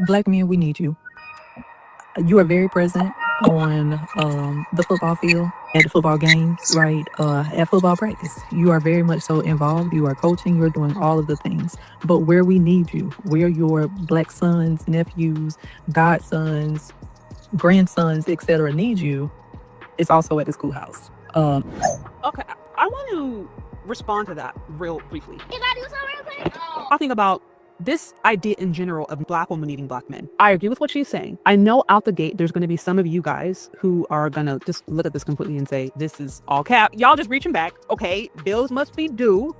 Black men, we need you. You are very present on the football field, at the football games, right? At football practice. You are very much so involved. You are coaching, you're doing all of the things. But where we need you, where your black sons, nephews, godsons, grandsons, etc., need you, it's also at the schoolhouse. Okay, I want to respond to that real briefly. Can I do something real quick? Talking about this idea in general of black women needing black men. I agree with what she's saying. I know out the gate, there's going to be some of you guys who are going to just look at this completely and say, this is all cap. Y'all just reaching back. Okay, bills must be due.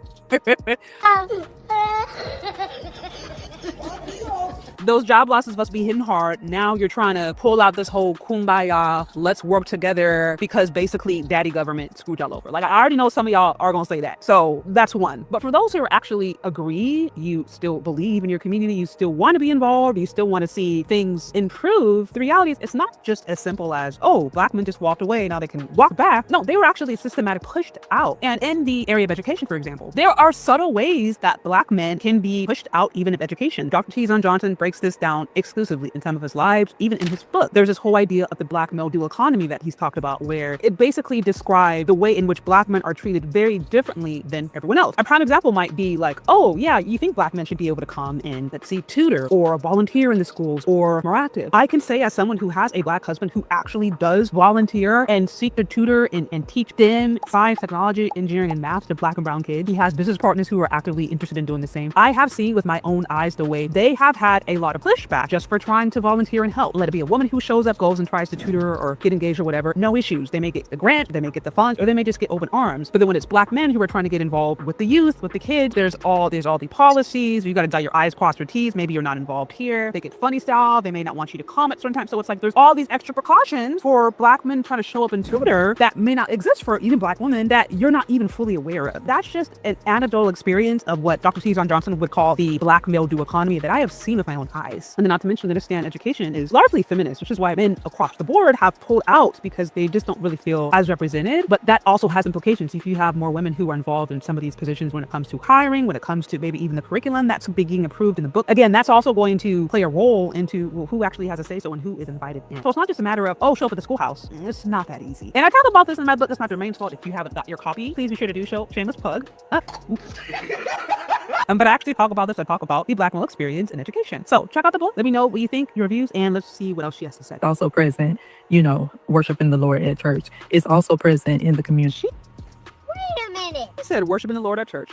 Those job losses must be hitting hard. Now you're trying to pull out this whole kumbaya, let's work together, because basically daddy government screwed y'all over. Like, I already know some of y'all are going to say that. So that's one. But for those who actually agree, you still believe in your community, you still want to be involved, you still want to see things improve, the reality is it's not just as simple as, oh, black men just walked away, now they can walk back. No, they were actually systematically pushed out. And in the area of education, for example, there are subtle ways that black men can be pushed out even of education. Dr. T. Johnson breaks this down exclusively in some of his lives, even in his book. There's this whole idea of the black male dual economy that he's talked about, where it basically describes the way in which black men are treated very differently than everyone else. A prime example might be like, oh yeah, you think black men should be able to come and, let's see, tutor or volunteer in the schools or more active. I can say, as someone who has a black husband who actually does volunteer and seek to tutor and teach STEM, science, technology, engineering, and math to black and brown kids. He has business partners who are actively interested in doing the same. I have seen with my own eyes the way they have had a lot of pushback just for trying to volunteer and help. Let it be a woman who shows up, goes and tries to tutor or get engaged or whatever, no issues. They may get the grant, they may get the funds, or they may just get open arms. But then when it's black men who are trying to get involved with the youth, with the kids, there's all the policies. You got to dot your I's, cross your T's. Maybe you're not involved here. They get funny style. They may not want you to come at certain times. So it's like there's all these extra precautions for black men trying to show up and tutor that may not exist for even black women that you're not even fully aware of. That's just an anecdotal experience of what Dr. T. Johnson would call the black male dual economy that I have seen with my own eyes. And then not to mention that STEM education is largely feminist, which is why men across the board have pulled out because they just don't really feel as represented. But that also has implications. If you have more women who are involved in some of these positions when it comes to hiring, when it comes to maybe even the curriculum that's being approved in the book, again, that's also going to play a role into, well, who actually has a say so and who is invited in. So it's not just a matter of, oh, show up at the schoolhouse. It's not that easy. And I talk about this in my book, That's Not Jermaine's Fault. If you haven't got your copy, please be sure to do so. Shameless plug. But I actually talk about this. I talk about the black male experience in education. So check out the book. Let me know what you think, your reviews, and let's see what else she has to say. Also present, worshiping the Lord at church. It's also present in the community. Wait a minute. He said worshiping the Lord at church.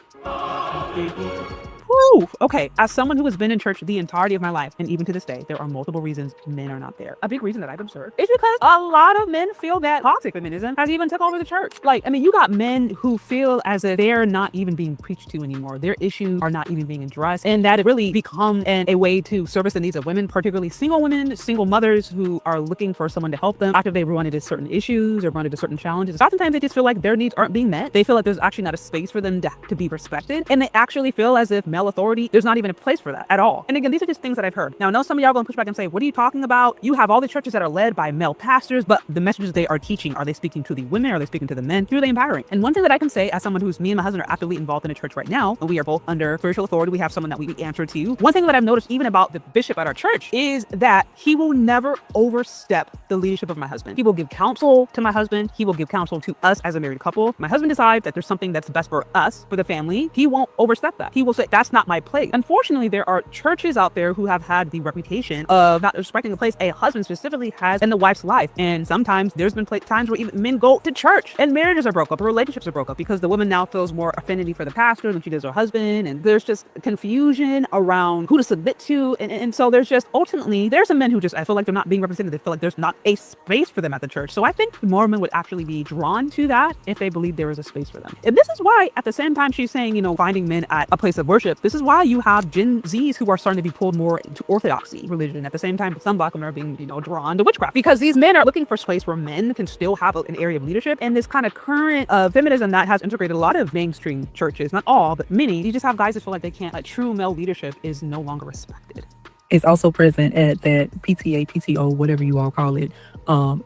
Whew. Okay, as someone who has been in church the entirety of my life, and even to this day, there are multiple reasons men are not there. A big reason that I've observed is because a lot of men feel that toxic feminism has even took over the church. Like, I mean, you got men who feel as if they're not even being preached to anymore. Their issues are not even being addressed, and that it really become a way to service the needs of women, particularly single women, single mothers who are looking for someone to help them after they run into certain issues or run into certain challenges. Oftentimes they just feel like their needs aren't being met. They feel like there's actually not a space for them to be respected, and they actually feel as if male authority, there's not even a place for that at all. And again, these are just things that I've heard. Now, I know some of y'all are going to push back and say, what are you talking about? You have all the churches that are led by male pastors, but the messages they are teaching, are they speaking to the women? Are they speaking to the men? Who are they empowering? And one thing that I can say, as someone who's, me and my husband are actively involved in a church right now, and we are both under spiritual authority, we have someone that we answer to. One thing that I've noticed even about the bishop at our church is that he will never overstep the leadership of my husband. He will give counsel to my husband. He will give counsel to us as a married couple. My husband decides that there's something that's best for us, for the family. He won't overstep that. He will say, that's not my place. Unfortunately, there are churches out there who have had the reputation of not respecting the place a husband specifically has in the wife's life. And sometimes there's been times where even men go to church and marriages are broke up, or relationships are broke up because the woman now feels more affinity for the pastor than she does her husband. And there's just confusion around who to submit to. And so there's just, ultimately, there's some men who just, I feel like they're not being represented. They feel like there's not a space for them at the church. So I think more men would actually be drawn to that if they believe there is a space for them. And this is why, at the same time she's saying, finding men at a place of worship, this is why you have Gen Zs who are starting to be pulled more into orthodoxy religion. At the same time, some black women are being, drawn to witchcraft because these men are looking for a place where men can still have an area of leadership. And this kind of current feminism that has integrated a lot of mainstream churches, not all, but many, you just have guys that feel like they can't, like true male leadership is no longer respected. It's also present at that PTA, PTO, whatever you all call it,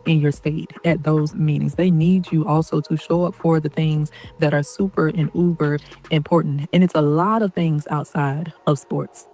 in your state, at those meetings. They need you also to show up for the things that are super and uber important. And it's a lot of things outside of sports.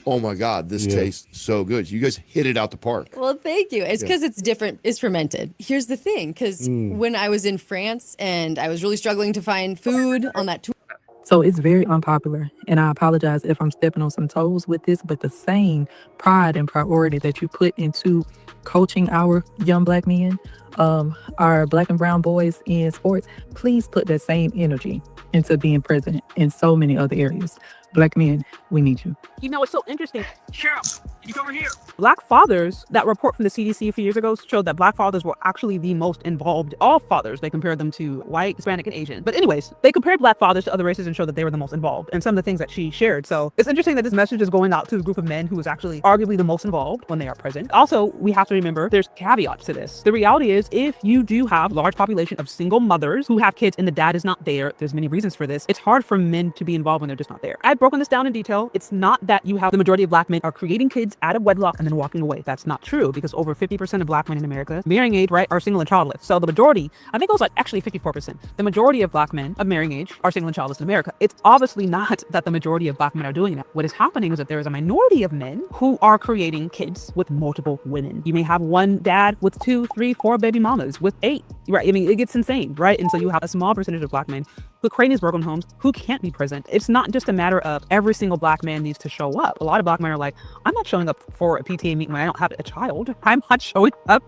oh my God, this tastes so good. You guys hit it out the park. Well, thank you. It's because it's different. It's fermented. Here's the thing, because when I was in France and I was really struggling to find food on that tour. So it's very unpopular, and I apologize if I'm stepping on some toes with this, but the same pride and priority that you put into coaching our young black men, our black and brown boys in sports, please put that same energy into being present in so many other areas. Black men, we need you. You know, it's so interesting. Cheryl, you come over here. Black fathers, that report from the CDC a few years ago showed that black fathers were actually the most involved. All fathers, they compared them to white, Hispanic, and Asian. But anyways, they compared black fathers to other races and showed that they were the most involved and some of the things that she shared. So it's interesting that this message is going out to a group of men who is actually arguably the most involved when they are present. Also, we have to remember there's caveats to this. The reality is if you do have a large population of single mothers who have kids and the dad is not there, there's many reasons for this. It's hard for men to be involved when they're just not there. I've broken this down in detail. It's not that you have the majority of black men are creating kids out of wedlock and then walking away. That's not true, because over 50% of black men in America marrying age, right, are single and childless. So the majority, I think it was like actually 54%. The majority of black men of marrying age are single and childless in America. It's obviously not that the majority of black men are doing that. What is happening is that there is a minority of men who are creating kids with multiple women. You may have one dad with 2, 3, 4 baby mamas with 8, right? I mean, it gets insane, right? And so you have a small percentage of black men who create these broken homes who can't be present. It's not just a matter of every single black man needs to show up. A lot of black men are like, I'm not showing up for a PTA meeting when I don't have a child. I'm not showing up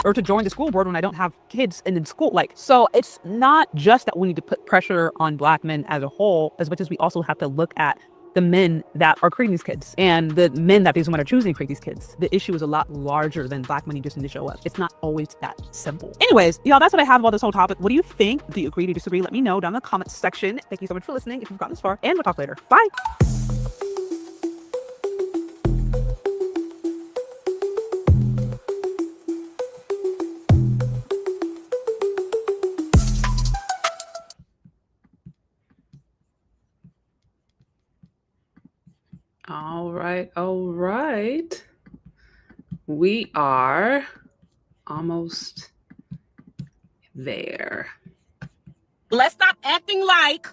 or to join the school board when I don't have kids in school. Like, so it's not just that we need to put pressure on black men as a whole, as much as we also have to look at the men that are creating these kids and the men that these women are choosing to create these kids. The issue is a lot larger than black men just need to show up. It's not always that simple. Anyways, y'all, that's what I have about this whole topic. What do you think? Do you agree? Do you disagree? Let me know down in the comments section. Thank you so much for listening if you've gotten this far, and we'll talk later. Bye. All right. We are almost there. Let's stop acting like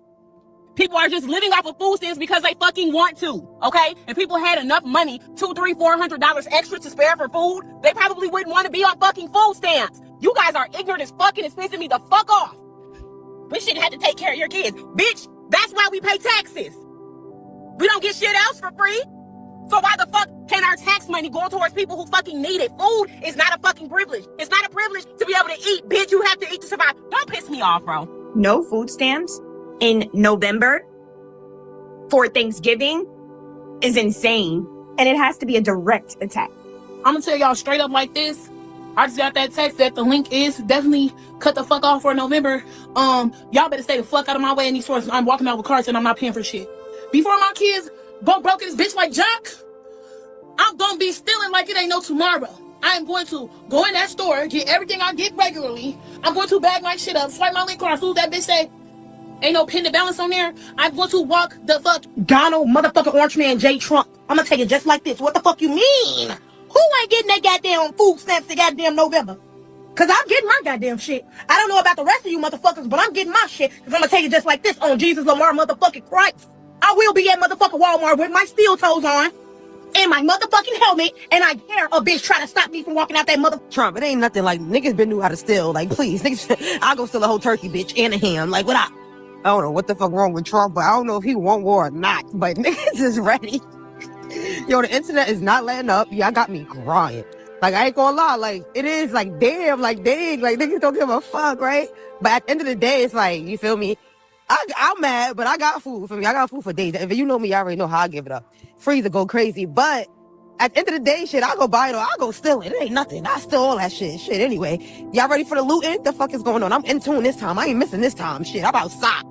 people are just living off of food stamps because they fucking want to, okay? If people had enough money, $200, $300, $400 extra to spare for food, they probably wouldn't want to be on fucking food stamps. You guys are ignorant as fuck and it's pissing me the fuck off. We shouldn't have to take care of your kids. Bitch, that's why we pay taxes. We don't get shit else for free. So why the fuck can our tax money go towards people who fucking need it? Food is not a fucking privilege. It's not a privilege to be able to eat. Bitch, you have to eat to survive. Don't piss me off, bro. No food stamps in November for Thanksgiving is insane. And it has to be a direct attack. I'm gonna tell y'all straight up like this. I just got that text that the link is definitely cut the fuck off for November. Y'all better stay the fuck out of my way in these stores. I'm walking out with carts and I'm not paying for shit. Before my kids go broke this bitch like Jock, I'm gonna be stealing like it ain't no tomorrow. I am going to go in that store, get everything I get regularly. I'm going to bag my shit up, swipe my link card, as soon as that bitch say, ain't no pin to balance on there, I'm going to walk the fuck Donald motherfucking Orange Man J Trump. I'm gonna tell you just like this. What the fuck you mean? Who ain't getting that goddamn food stamps to goddamn November? Cause I'm getting my goddamn shit. I don't know about the rest of you motherfuckers, but I'm getting my shit. Cause I'm gonna tell you just like this on Jesus Lamar motherfucking Christ. I will be at motherfucking Walmart with my steel toes on and my motherfucking helmet, and I dare a bitch try to stop me from walking out that mother. Trump, it ain't nothing like niggas been knew how to steal. Like, please, niggas, I'll go steal a whole turkey, bitch, and a ham. Like, what up? I don't know what the fuck wrong with Trump, but I don't know if he want war or not. But niggas is ready. Yo, the internet is not letting up. Y'all got me crying. Like, I ain't gonna lie. Like, it is like, damn, like, dang, like, niggas don't give a fuck, right? But at the end of the day, it's like, you feel me? I'm mad, but I got food for me. I got food for days. If you know me, you already know how I give it up. Freezer go crazy. But at the end of the day, shit, I'll go buy it or I'll go steal it. It ain't nothing. I steal all that shit. Shit, anyway. Y'all ready for the looting? The fuck is going on? I'm in tune this time. I ain't missing this time. Shit, I'm outside.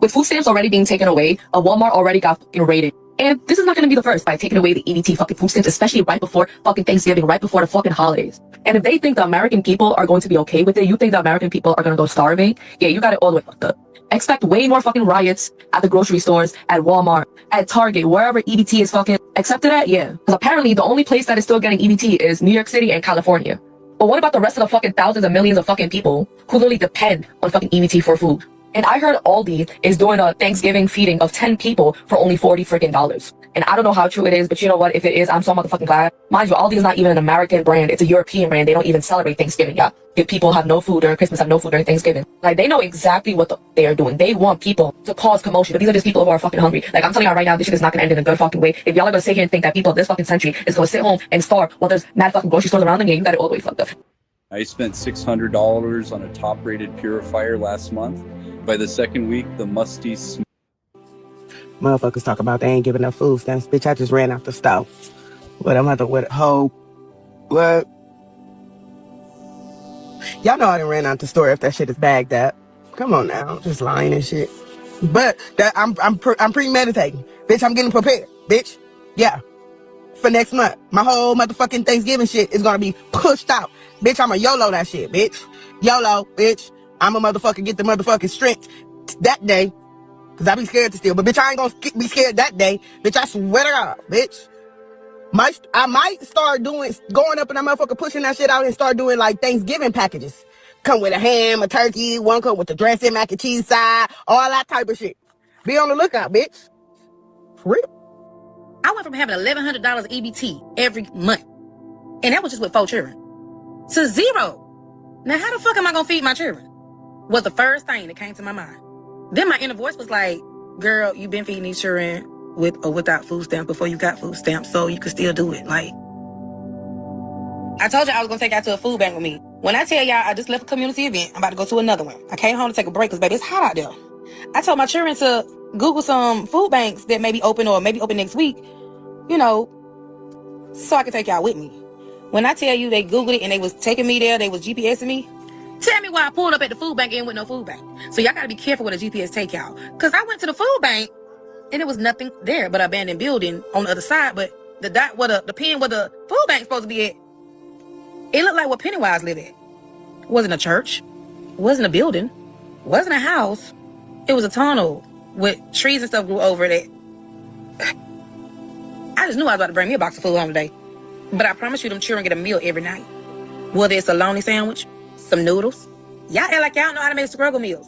With food stamps already being taken away, a Walmart already got fucking raided. And this is not going to be the first by taking away the EBT fucking food stamps, especially right before fucking Thanksgiving, right before the fucking holidays. And if they think the American people are going to be okay with it, you think the American people are going to go starving? Yeah, you got it all the way fucked up. Expect way more fucking riots at the grocery stores, at Walmart, at Target, wherever EBT is fucking accepted at, yeah. Because apparently the only place that is still getting EBT is New York City and California. But what about the rest of the fucking thousands of millions of fucking people who literally depend on fucking EBT for food? And I heard Aldi is doing a Thanksgiving feeding of 10 people for only $40 freaking. And I don't know how true it is, but you know what? If it is, I'm so motherfucking glad. Mind you, Aldi is not even an American brand. It's a European brand. They don't even celebrate Thanksgiving. Yeah. If people have no food during Christmas, have no food during Thanksgiving. Like, they know exactly what they are doing. They want people to cause commotion. But these are just people who are fucking hungry. Like, I'm telling y'all right now, this shit is not gonna end in a good fucking way. If y'all are gonna sit here and think that people of this fucking century is gonna sit home and starve while there's mad fucking grocery stores around them, yeah, you got it all the way fucked up. I spent $600 on a top-rated purifier last month. By the second week, the musty Motherfuckers talk about they ain't giving enough food stamps. Bitch, I just ran out the stove. But I'm about to hoe. What? Y'all know I done ran out the store if that shit is bagged up. Come on now, just lying and shit. But that I'm premeditating. Bitch, I'm getting prepared. Bitch, yeah. For next month, my whole motherfucking Thanksgiving shit is gonna be pushed out. Bitch, I'm a YOLO that shit, bitch. YOLO, bitch. I'm a motherfucker get the motherfucking strength that day. Cause I be scared to steal. But bitch, I ain't gonna be scared that day. Bitch, I swear to God, bitch. I might start going up in that motherfucker, pushing that shit out and start doing like Thanksgiving packages. Come with a ham, a turkey, one come with the dressing, mac and cheese side, all that type of shit. Be on the lookout, bitch. For real. I went from having $1,100 EBT every month, and that was just with 4 children, to 0. Now, how the fuck am I gonna feed my children? Was the first thing that came to my mind. Then my inner voice was like, girl, you been feeding these children with or without food stamps before you got food stamps, so you could still do it. Like, I told y'all I was gonna take y'all to a food bank with me. When I tell y'all I just left a community event, I'm about to go to another one. I came home to take a break because, baby, it's hot out there. I told my children to Google some food banks that may be open or maybe open next week, you know, so I could take y'all with me. When I tell you they Googled it and they was taking me there, they was GPSing me, tell me why I pulled up at the food bank and with no food bank. So y'all gotta be careful with a GPS take y'all. Cause I went to the food bank and there was nothing there but an abandoned building on the other side. But the dot where the pin where the food bank's supposed to be at, it looked like where Pennywise lived at. It wasn't a church, it wasn't a building, it wasn't a house. It was a tunnel with trees and stuff grew over it. I just knew I was about to bring me a box of food home today. But I promise you them children get a meal every night. Whether it's a lonely sandwich, some noodles. Y'all act like y'all don't know how to make struggle meals.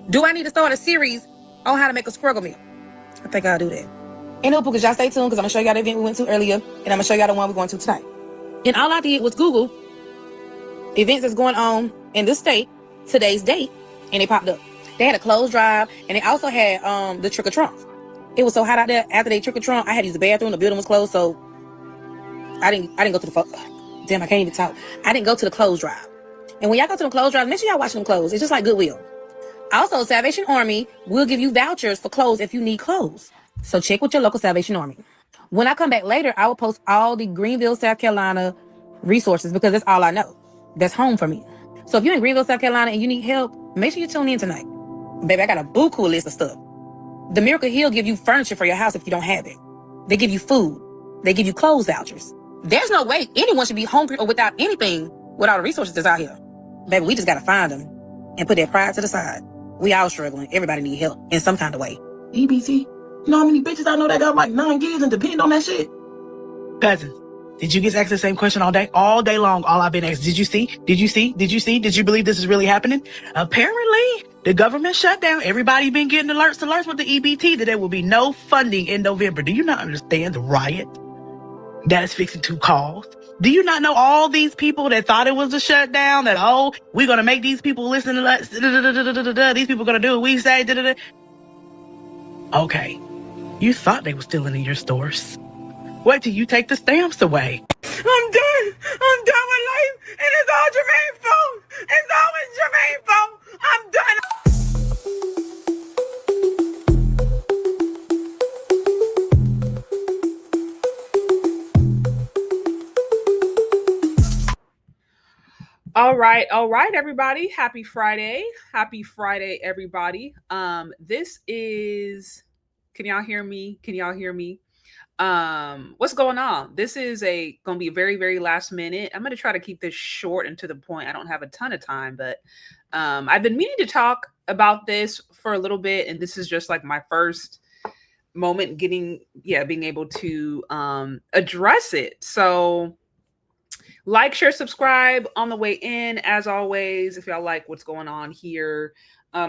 Do I need to start a series on how to make a struggle meal? I think I'll do that. And no, because y'all stay tuned because I'm going to show y'all the event we went to earlier. And I'm going to show y'all the one we're going to tonight. And all I did was Google events that's going on in this state, today's date, and they popped up. They had a clothes drive, and they also had the trick or trunk. It was so hot out there. After they trick or trunk, I had to use the bathroom. The building was closed, so I didn't go to the damn, I can't even talk. I didn't go to the clothes drive. And when y'all go to the clothes drive, make sure y'all watch them clothes. It's just like Goodwill. Also, Salvation Army will give you vouchers for clothes if you need clothes. So check with your local Salvation Army. When I come back later, I will post all the Greenville, South Carolina resources because that's all I know. That's home for me. So if you're in Greenville, South Carolina and you need help, make sure you tune in tonight. Baby, I got a buku list of stuff. The Miracle Hill give you furniture for your house if you don't have it. They give you food. They give you clothes vouchers. There's no way anyone should be hungry or without anything with all the resources that's out here. Baby, we just got to find them and put their pride to the side. We all struggling. Everybody need help in some kind of way. EBT? You know how many bitches I know that got like 9 kids and depend on that shit? Cousin, did you get asked the same question all day? All day long, all I've been asked, did you see? Did you see? Did you see? Did you believe this is really happening? Apparently, the government shut down. Everybody been getting alerts with the EBT that there will be no funding in November. Do you not understand the riot that is fixing to cause? Do you not know all these people that thought it was a shutdown, that, oh, we're going to make these people listen to us, these people going to do what we say, Okay, you thought they were still in your stores. Wait till you take the stamps away. I'm done. I'm done with life, and it's all Jermaine's fault. It's always Jermaine's fault. I'm done. All right, everybody. Happy Friday, everybody. This is. Can y'all hear me? What's going on? This is gonna be a very, very last minute. I'm gonna try to keep this short and to the point. I don't have a ton of time, but I've been meaning to talk about this for a little bit, and this is just like my first moment being able to address it. So like, share, subscribe on the way in, as always, if y'all like what's going on here.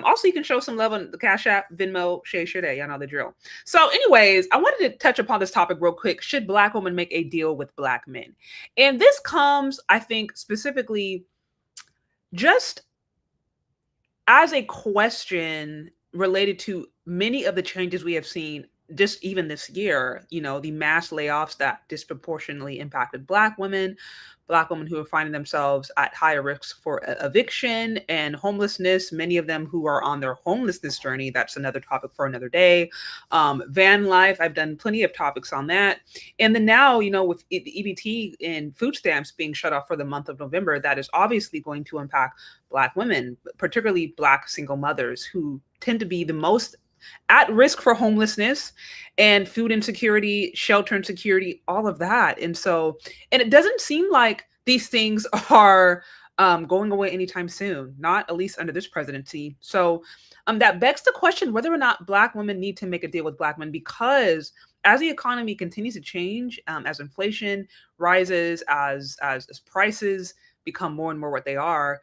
Also, you can show some love on the Cash App, Venmo, Shay Sade. Y'all know the drill. So, anyways, I wanted to touch upon this topic real quick. Should Black women make a deal with Black men? And this comes, I think, specifically just as a question related to many of the changes we have seen just even this year, the mass layoffs that disproportionately impacted Black women who are finding themselves at higher risk for eviction and homelessness, many of them who are on their homelessness journey. That's another topic for another day. Van life, I've done plenty of topics on that. And then now, with the EBT and food stamps being shut off for the month of November, that is obviously going to impact Black women, particularly Black single mothers who tend to be the most at risk for homelessness and food insecurity, shelter insecurity, all of that. And it doesn't seem like these things are going away anytime soon, not at least under this presidency. So that begs the question whether or not Black women need to make a deal with Black men, because as the economy continues to change, as inflation rises, as prices become more and more what they are,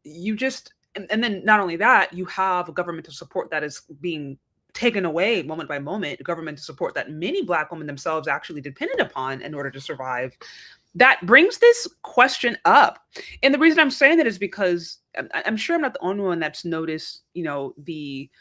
and then not only that, you have governmental support that is being taken away moment by moment, governmental support that many Black women themselves actually depended upon in order to survive. That brings this question up. And the reason I'm saying that is because I'm sure I'm not the only one that's noticed, the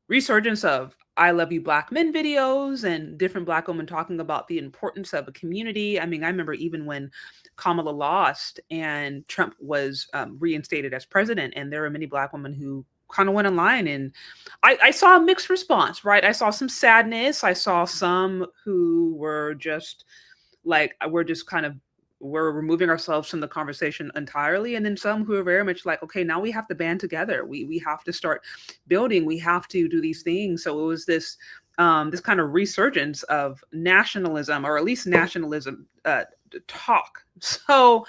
resurgence of I Love You Black Men videos and different Black women talking about the importance of a community. I mean, I remember even when Kamala lost and Trump was reinstated as president, and there were many Black women who kind of went online, and I saw a mixed response, right? I saw some sadness. I saw some who were just like, we're removing ourselves from the conversation entirely. And then some who are very much like, okay, now we have to band together. We have to start building. We have to do these things. So it was this kind of resurgence of nationalism, or at least nationalism talk. So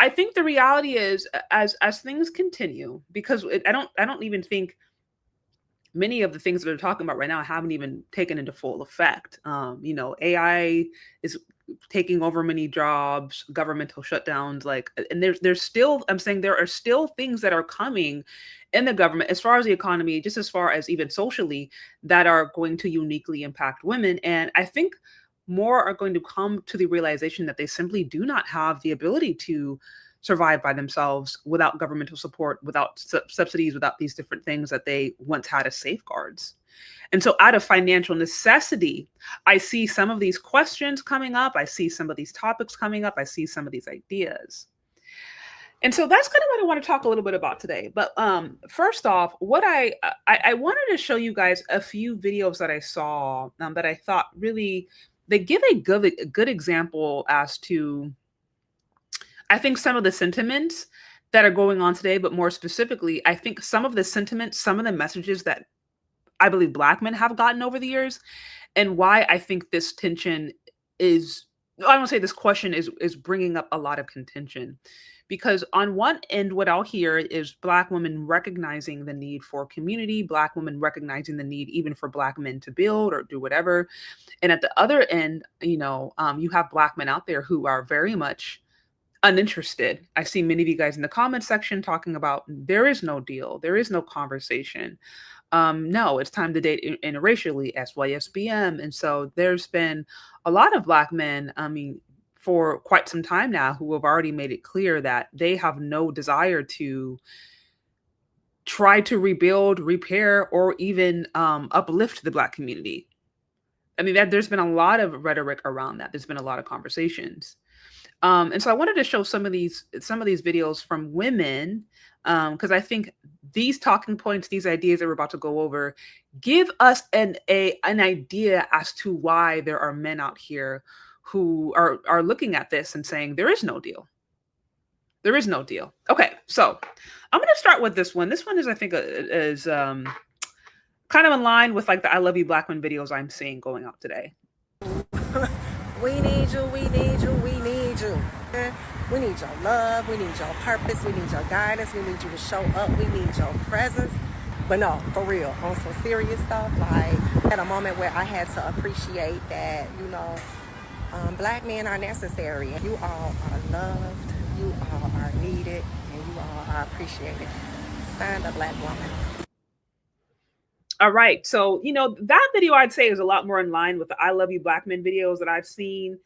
I think the reality is, as things continue, because I don't even think many of the things that they're talking about right now haven't even taken into full effect. AI is taking over many jobs, governmental shutdowns, and there's still, I'm saying there are still things that are coming in the government as far as the economy, just as far as even socially, that are going to uniquely impact women. And I think more are going to come to the realization that they simply do not have the ability to survive by themselves without governmental support, without subsidies, without these different things that they once had as safeguards. And so out of financial necessity, I see some of these questions coming up. I see some of these topics coming up. I see some of these ideas. And so that's kind of what I want to talk a little bit about today. But first off, what I wanted to show you guys a few videos that I saw that I thought really, they give a good example as to, I think, some of the sentiments that are going on today, but more specifically, I think some of the sentiments, some of the messages that I believe Black men have gotten over the years, and why I think this tension is, I don't say this question is bringing up a lot of contention. Because on one end, what I'll hear is Black women recognizing the need for community, Black women recognizing the need even for Black men to build or do whatever. And at the other end, you have Black men out there who are very much uninterested. I see many of you guys in the comment section talking about there is no deal, there is no conversation. No, it's time to date interracially, SYSBM. And so there's been a lot of Black men, for quite some time now, who have already made it clear that they have no desire to try to rebuild, repair, or even uplift the Black community. There's been a lot of rhetoric around that. There's been a lot of conversations. And so I wanted to show some of these videos from women, because I think these talking points, these ideas that we're about to go over, give us an idea as to why there are men out here who are looking at this and saying there is no deal. There is no deal. Okay, so I'm going to start with this one. This one is, I think, is kind of in line with like the I Love You Black Men videos I'm seeing going out today. We need you, we need you, we need you. We need your love, we need your purpose, we need your guidance, we need you to show up, we need your presence. But no, for real, on some serious stuff, like at a moment where I had to appreciate that, Black men are necessary. You all are loved, you all are needed, and you all are appreciated. Stand a black woman. All right. So, that video I'd say is a lot more in line with the I Love You Black Men videos that I've seen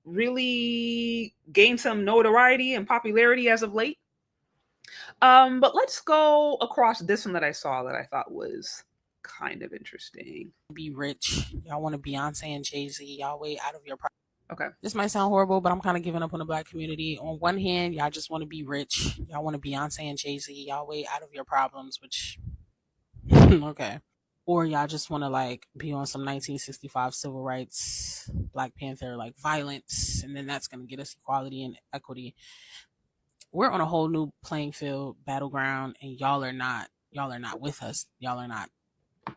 really gain some notoriety and popularity as of late. But let's go across this one that I saw that I thought was kind of interesting. Be rich. Y'all want to Beyonce and Jay-Z. Y'all way out of your Okay. This might sound horrible, but I'm kind of giving up on the black community. On one hand, y'all just want to be rich. Y'all want to Beyonce and Jay-Z. Y'all way out of your problems, which okay. Or y'all just want to like be on some 1965 civil rights, Black Panther, like violence, and then that's going to get us equality and equity. We're on a whole new playing field, battleground, and y'all are not with us. Y'all are not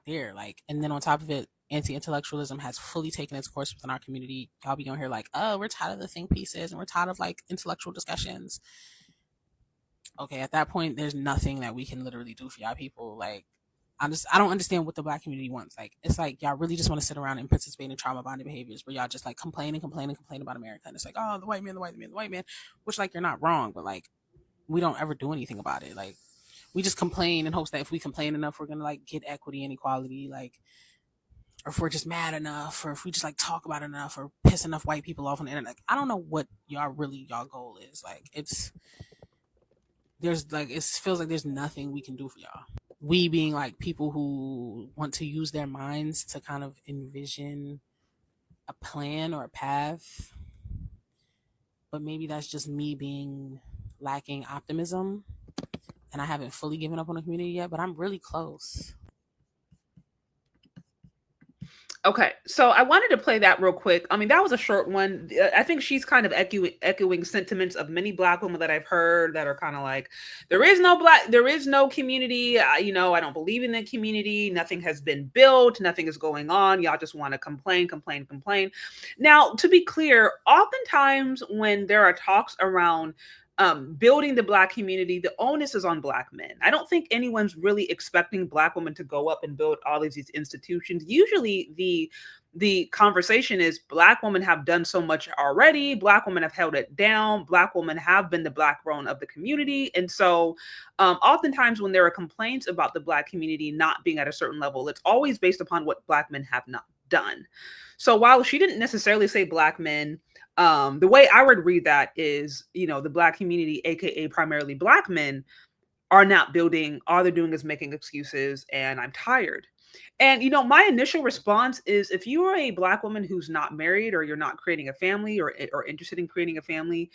there. Like, and then on top of it, anti-intellectualism has fully taken its course within our community. Y'all be on here like, oh, we're tired of the think pieces and we're tired of like intellectual discussions. Okay, at that point, there's nothing that we can literally do for y'all people. Like, I don't understand what the black community wants. Like, it's like y'all really just want to sit around and participate in trauma bonding behaviors where y'all just like complain about America. And it's like, oh, the white man, which like you're not wrong, but like we don't ever do anything about it. Like, we just complain in hopes that if we complain enough, we're gonna like get equity and equality, like, or if we're just mad enough, or if we just like talk about it enough, or piss enough white people off on the internet. Like, I don't know what y'all goal is. Like, it feels like there's nothing we can do for y'all. We being like people who want to use their minds to kind of envision a plan or a path, but maybe that's just me being lacking optimism. And I haven't fully given up on the community yet, but I'm really close. Okay, so I wanted to play that real quick. I mean, that was a short one. I think she's kind of echoing sentiments of many black women that I've heard that are kind of like, there is no community. I don't believe in the community. Nothing has been built. Nothing is going on. Y'all just want to complain. Now, to be clear, oftentimes when there are talks around building the black community, the onus is on black men. I don't think anyone's really expecting black women to go up and build all of these institutions. Usually the conversation is black women have done so much already. Black women have held it down. Black women have been the backbone of the community. And so oftentimes when there are complaints about the black community not being at a certain level, it's always based upon what black men have not done. So while she didn't necessarily say black men, the way I would read that is, the black community, aka primarily black men, are not building. All they're doing is making excuses, and I'm tired. And my initial response is, if you are a black woman who's not married, or you're not creating a family, or interested in creating a family,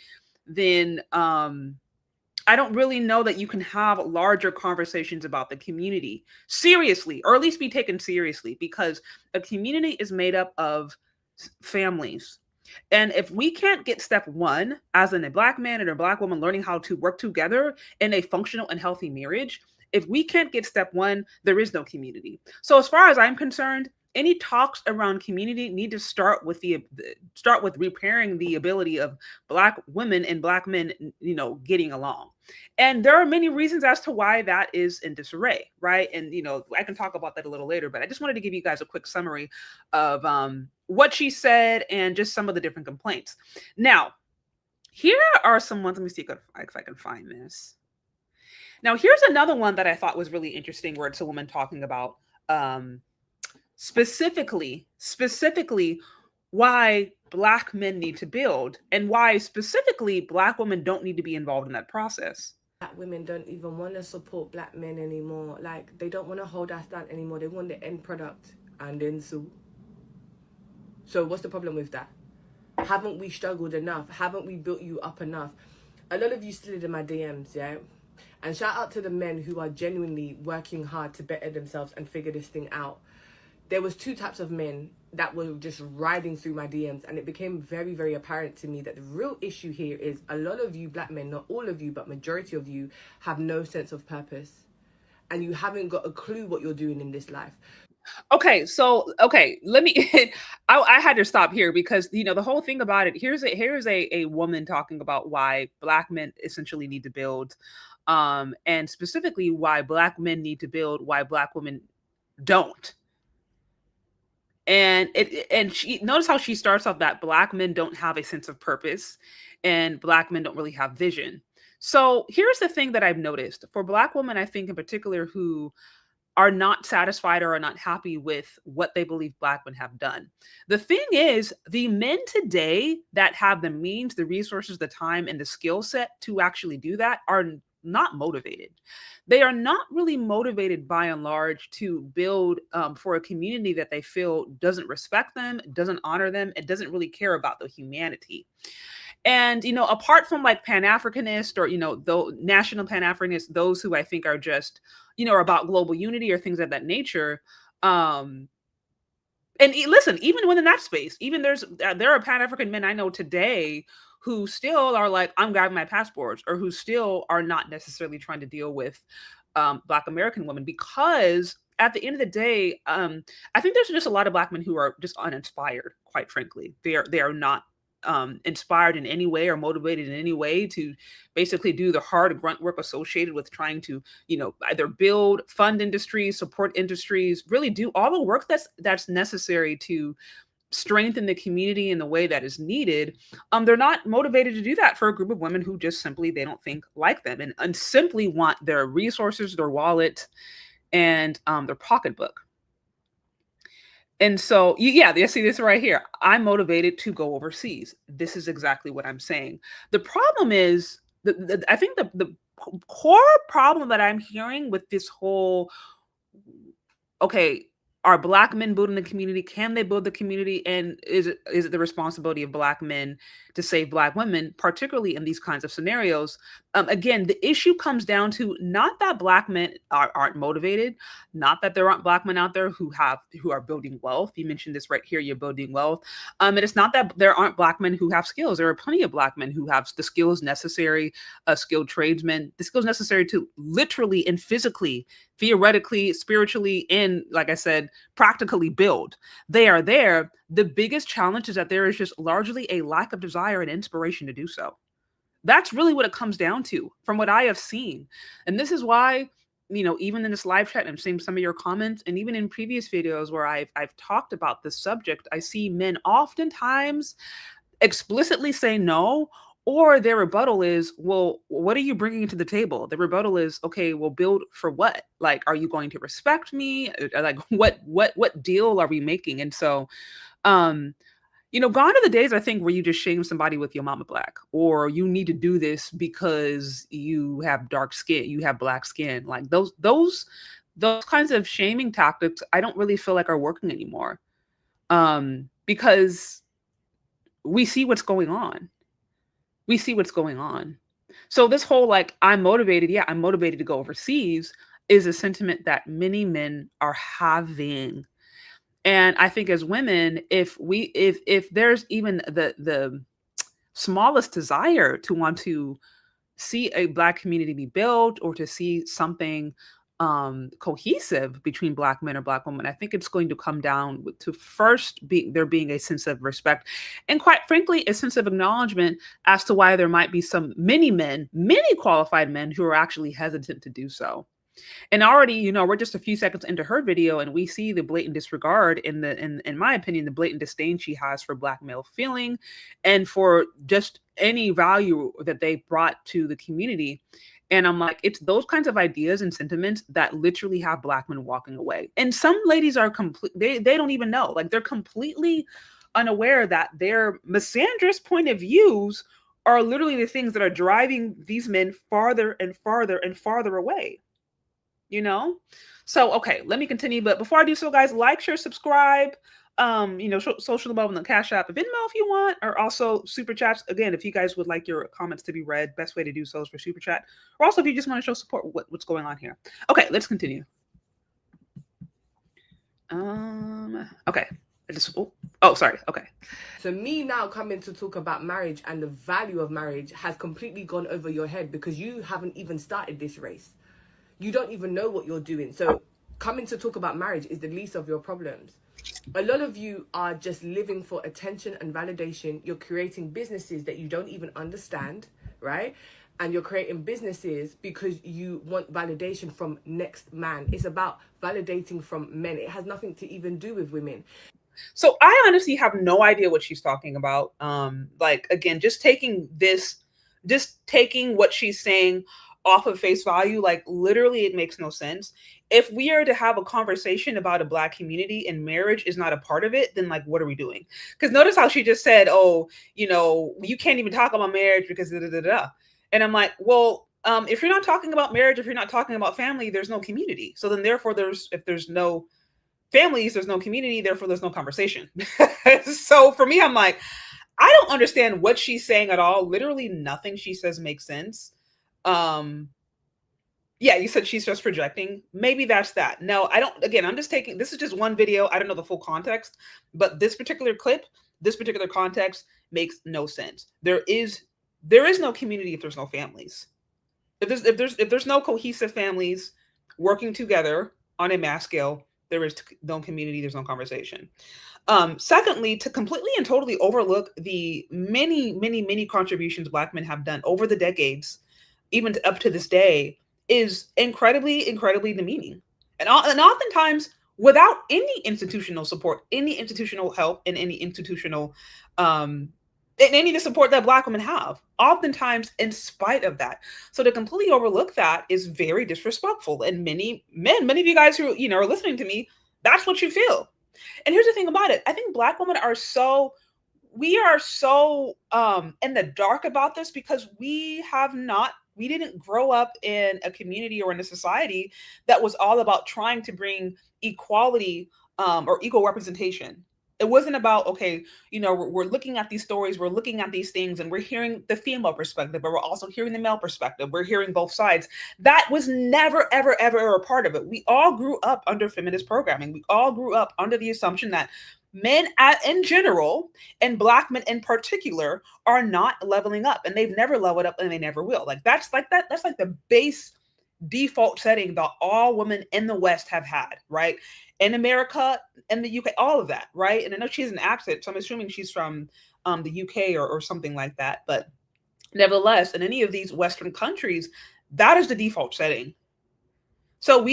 then I don't really know that you can have larger conversations about the community seriously, or at least be taken seriously, because a community is made up of families. And if we can't get step one, as in a black man and a black woman learning how to work together in a functional and healthy marriage, if we can't get step one, there is no community. So as far as I'm concerned, any talks around community need to start with repairing the ability of black women and black men, getting along. And there are many reasons as to why that is in disarray, right? And I can talk about that a little later, but I just wanted to give you guys a quick summary of what she said and just some of the different complaints. Now, here are some ones. Let me see if I can find this. Now, here's another one that I thought was really interesting, where it's a woman talking about specifically why black men need to build, and why specifically black women don't need to be involved in that process. Black women don't even want to support black men anymore. Like, they don't want to hold us down anymore. They want the end product and then sue. So what's the problem with that? Haven't we struggled enough? Haven't we built you up enough? A lot of you slid in my DMs, yeah? And shout out to the men who are genuinely working hard to better themselves and figure this thing out. There was two types of men that were just riding through my DMs, and it became very, very apparent to me that the real issue here is a lot of you black men, not all of you, but majority of you, have no sense of purpose. And you haven't got a clue what you're doing in this life. Okay, let me I had to stop here, because the whole thing about it, here's a woman talking about why black men essentially need to build, and specifically why black men need to build, why black women don't. And she, notice how she starts off that black men don't have a sense of purpose and black men don't really have vision. So here's the thing that I've noticed for Black women, I think in particular, who are not satisfied or are not happy with what they believe Black men have done. The thing is, the men today that have the means, the resources, the time, and the skill set to actually do that are not motivated. They are not really motivated by and large to build for a community that they feel doesn't respect them, doesn't honor them, and doesn't really care about the humanity. And, apart from like Pan-Africanist or, the national Pan-Africanists, those who I think are just, are about global unity or things of that nature. Listen, even within that space, even there are Pan-African men I know today who still are like, I'm grabbing my passports, or who still are not necessarily trying to deal with Black American women, because at the end of the day, I think there's just a lot of Black men who are just uninspired, quite frankly. They are not inspired in any way or motivated in any way to basically do the hard grunt work associated with trying to, either build, fund industries, support industries, really do all the work that's necessary to strengthen the community in the way that is needed. They're not motivated to do that for a group of women who just simply, they don't think like them and simply want their resources, their wallet, and their pocketbook. And so, you see this right here. I'm motivated to go overseas. This is exactly what I'm saying. The problem is, I think the core problem that I'm hearing with this whole, okay, are Black men building the community? Can they build the community? And is it the responsibility of Black men to save Black women, particularly in these kinds of scenarios? Again, the issue comes down to not that Black men aren't motivated, not that there aren't Black men out there who are building wealth. You mentioned this right here, you're building wealth. And it's not that there aren't Black men who have skills. There are plenty of Black men who have the skills necessary, skilled tradesmen, the skills necessary to literally and physically, theoretically, spiritually, and like I said, practically build. They are there. The biggest challenge is that there is just largely a lack of desire and inspiration to do so. That's really what it comes down to from what I have seen. And this is why, even in this live chat, I'm seeing some of your comments, and even in previous videos where I've talked about this subject, I see men oftentimes explicitly say no, or their rebuttal is, well, what are you bringing to the table? The rebuttal is, okay, well, build for what? Like, are you going to respect me? Like, what deal are we making? And so, gone are the days, I think, where you just shame somebody with your mama Black, or you need to do this because you have dark skin, you have Black skin. Like those kinds of shaming tactics, I don't really feel like are working anymore, because we see what's going on. We see what's going on. So this whole like, I'm motivated to go overseas is a sentiment that many men are having. And I think as women, if there's even the smallest desire to want to see a Black community be built, or to see something cohesive between Black men or Black women, I think it's going to come down to first there being a sense of respect, and quite frankly, a sense of acknowledgement as to why there might be many qualified men who are actually hesitant to do so. And already, we're just a few seconds into her video, and we see the blatant disregard in my opinion, the blatant disdain she has for Black male feeling and for just any value that they brought to the community. And I'm like, it's those kinds of ideas and sentiments that literally have Black men walking away. And some ladies are they don't even know, like they're completely unaware that their misandrous point of views are literally the things that are driving these men farther and farther and farther away. So, okay, let me continue. But before I do so, guys, like, share, subscribe, social above on the Cash App, Venmo if you want, or also super chats. Again, if you guys would like your comments to be read, best way to do so is for super chat. Or also if you just want to show support what's going on here. Okay, let's continue. Okay. Sorry. Okay. So me now coming to talk about marriage and the value of marriage has completely gone over your head because you haven't even started this race. You don't even know what you're doing. So coming to talk about marriage is the least of your problems. A lot of you are just living for attention and validation. You're creating businesses that you don't even understand, right? And you're creating businesses because you want validation from next man. It's about validating from men. It has nothing to even do with women. So I honestly have no idea what she's talking about. Like, again, just taking this just taking what she's saying off of face value, like literally it makes no sense. If we are to have a conversation about a Black community and marriage is not a part of it, then like what are we doing? Because notice how she just said, oh, you know, you can't even talk about marriage because da, da, da, da. And I'm like, well, if you're not talking about marriage, if you're not talking about family, there's no community. So then therefore if there's no families, there's no community, therefore there's no conversation. So for me, I'm like, I don't understand what she's saying at all. Literally nothing she says makes sense. Yeah, you said she's just projecting. Maybe that's that. No, I don't. Again, I'm just taking, this is just one video. I don't know the full context, but this particular clip, this particular context makes no sense. There is no community if there's no families. If there's no cohesive families working together on a mass scale, there is no community, there's no conversation. Secondly, to completely and totally overlook the many, many, many contributions Black men have done over the decades, even up to this day, is incredibly, incredibly demeaning. And oftentimes without any institutional support, any institutional help, and any institutional and any of the support that Black women have, oftentimes in spite of that. So to completely overlook that is very disrespectful. And many men, many of you guys who, you know, are listening to me, that's what you feel. And here's the thing about it. I think Black women are so in the dark about this because we didn't grow up in a community or in a society that was all about trying to bring equality or equal representation. It wasn't about, okay, you know, we're looking at these stories, we're looking at these things, and we're hearing the female perspective, but we're also hearing the male perspective. We're hearing both sides. That was never, ever, ever a part of it. We all grew up under feminist programming. We all grew up under the assumption that men in general, and Black men in particular, are not leveling up, and they've never leveled up, and they never will. That's the base default setting that all women in the West have had, right? In America, in the UK, all of that, right? And I know she has an accent, so I'm assuming she's from the UK or something like that. But nevertheless, in any of these Western countries, that is the default setting. So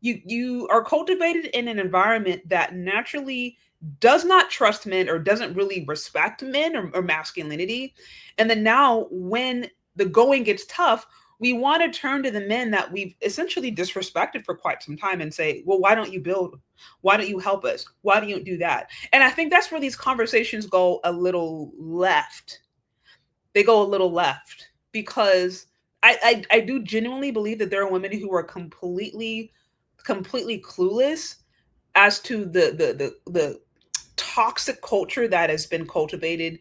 you are cultivated in an environment that naturally does not trust men or doesn't really respect men or masculinity. And then now when the going gets tough, we want to turn to the men that we've essentially disrespected for quite some time and say, well, why don't you build? Why don't you help us? Why don't you do that? And I think that's where these conversations go a little left. They go a little left because I do genuinely believe that there are women who are completely clueless as to the toxic culture that has been cultivated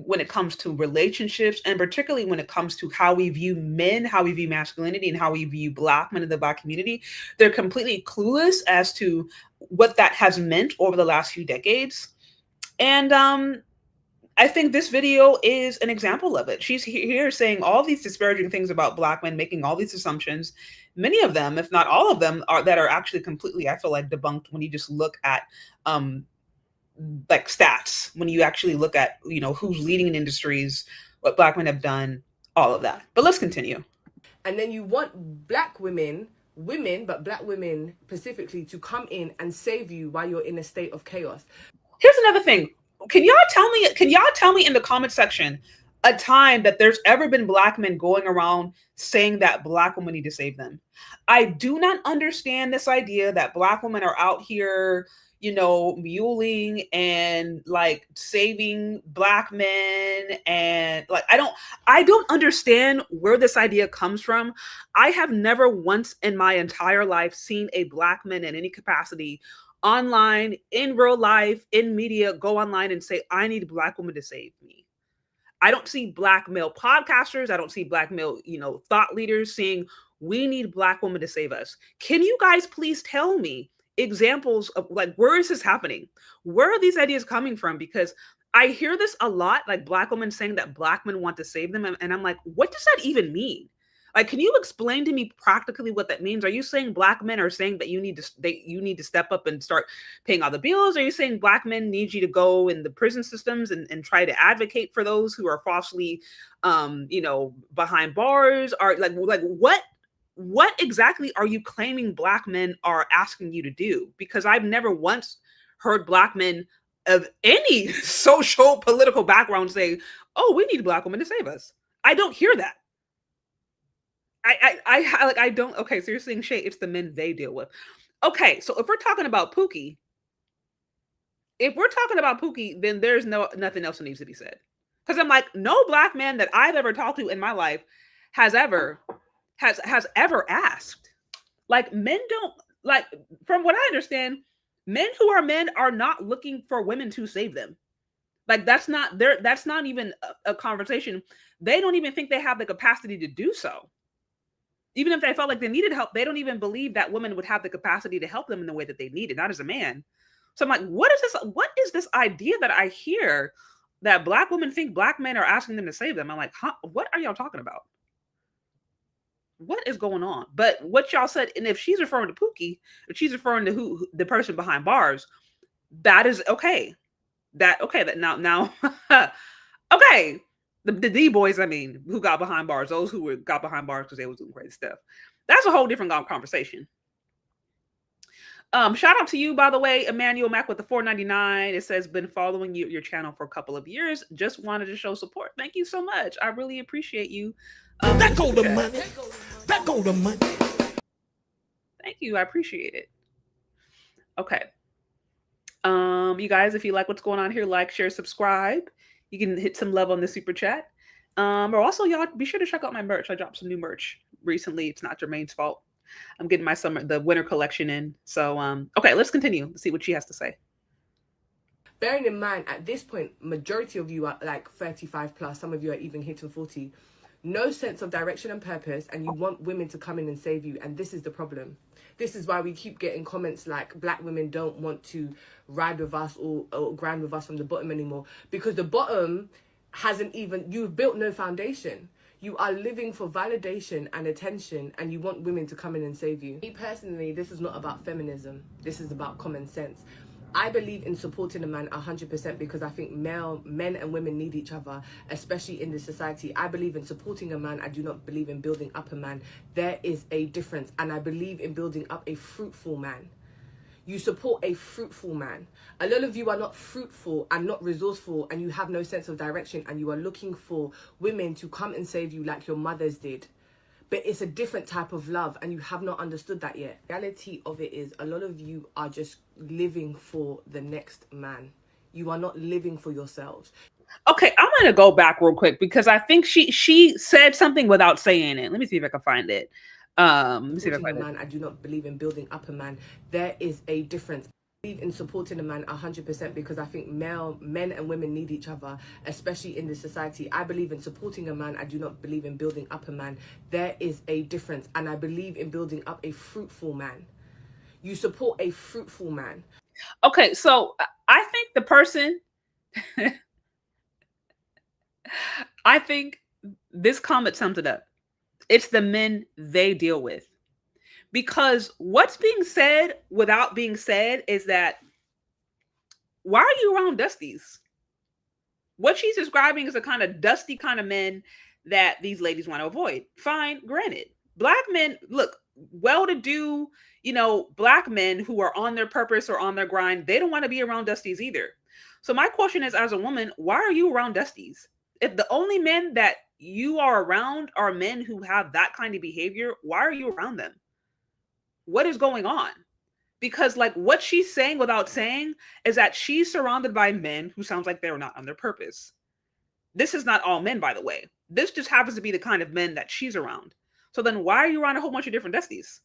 when it comes to relationships, and particularly when it comes to how we view men, how we view masculinity, and how we view Black men in the Black community. They're completely clueless as to what that has meant over the last few decades. And I think this video is an example of it. She's here saying all these disparaging things about Black men, making all these assumptions. Many of them, if not all of them, are actually completely, I feel like, debunked when you just look at like stats, when you actually look at, you know, who's leading in industries, what Black men have done, all of that. But let's continue. And then you want Black women, but Black women specifically, to come in and save you while you're in a state of chaos. Here's another thing. Can y'all tell me in the comment section a time that there's ever been Black men going around saying that Black women need to save them? I do not understand this idea that Black women are out here, you know, muling and like saving Black men. And like, I don't understand where this idea comes from. I have never once in my entire life seen a Black man in any capacity online, in real life, in media, go online and say, I need a Black woman to save me. I don't see Black male podcasters. I don't see Black male, you know, thought leaders saying, we need Black women to save us. Can you guys please tell me examples of, like, where is this happening? Where are these ideas coming from? Because I hear this a lot, like Black women saying that Black men want to save them. And I'm like, what does that even mean? Like, can you explain to me practically what that means? Are you saying Black men are saying that you need to step up and start paying all the bills? Are you saying Black men need you to go in the prison systems and try to advocate for those who are falsely, you know, behind bars? Are like what exactly are you claiming Black men are asking you to do? Because I've never once heard Black men of any social political background say, oh, we need Black women to save us. I don't hear that. I don't. Okay, so you're saying, Shay, it's the men they deal with. Okay, so if we're talking about Pookie, then there's nothing else that needs to be said. Because I'm like, no Black man that I've ever talked to in my life has ever asked. Like, men don't, like, from what I understand, men who are men are not looking for women to save them. Like, that's not even a conversation. They don't even think they have the capacity to do so. Even if they felt like they needed help, they don't even believe that women would have the capacity to help them in the way that they needed, not as a man. So I'm like, what is this idea that I hear that Black women think Black men are asking them to save them? I'm like, huh, what are y'all talking about? What is going on? But what y'all said, and if she's referring to Pookie, if she's referring to who the person behind bars, that is okay. That now okay. The D boys, I mean, who got behind bars, those who got behind bars because they was doing crazy stuff. That's a whole different conversation. Shout out to you, by the way, Emmanuel Mac with the $4.99. It says, been following your channel for a couple of years. Just wanted to show support. Thank you so much. I really appreciate you. That go the money. That go the money. Thank you. I appreciate it. Okay. You guys, if you like what's going on here, like, share, subscribe. You can hit some love on the super chat. Or also, y'all be sure to check out my merch. I dropped some new merch recently. It's not Jermaine's fault. I'm getting the winter collection in. So, okay, let's continue. Let's see what she has to say. Bearing in mind, at this point, majority of you are like 35 plus. Some of you are even hitting 40. No sense of direction and purpose, and you want women to come in and save you. And this is the problem. This is why we keep getting comments like Black women don't want to ride with us or grind with us from the bottom anymore. Because the bottom you've built no foundation. You are living for validation and attention, and you want women to come in and save you. Me personally, this is not about feminism. This is about common sense. I believe in supporting a man 100% because I think men and women need each other, especially in this society. I believe in supporting a man. I do not believe in building up a man. There is a difference, and I believe in building up a fruitful man. You support a fruitful man. A lot of you are not fruitful and not resourceful, and you have no sense of direction, and you are looking for women to come and save you like your mothers did. But it's a different type of love, and you have not understood that yet. The reality of it is a lot of you are just living for the next man. You are not living for yourselves. Okay, I'm going to go back real quick because I think she said something without saying it. Let me see if I can find it. Let me see if I can find it. I do not believe in building up a man. There is a difference. Believe in supporting a man 100% because I think men and women need each other, especially in this society. I believe in supporting a man. I do not believe in building up a man. There is a difference, and I believe in building up a fruitful man. You support a fruitful man. Okay, so I think the person I think this comment sums it up. It's the men they deal with. Because what's being said without being said is that, why are you around dusties? What she's describing is a kind of dusty kind of men that these ladies want to avoid. Fine, granted. Black men, look, well-to-do, Black men who are on their purpose or on their grind, they don't want to be around dusties either. So my question is, as a woman, why are you around dusties? If the only men that you are around are men who have that kind of behavior, why are you around them? What is going on? Because like what she's saying without saying is that she's surrounded by men who sounds like they're not on their purpose. This is not all men, by the way. This just happens to be the kind of men that she's around. So then why are you around a whole bunch of different dusties?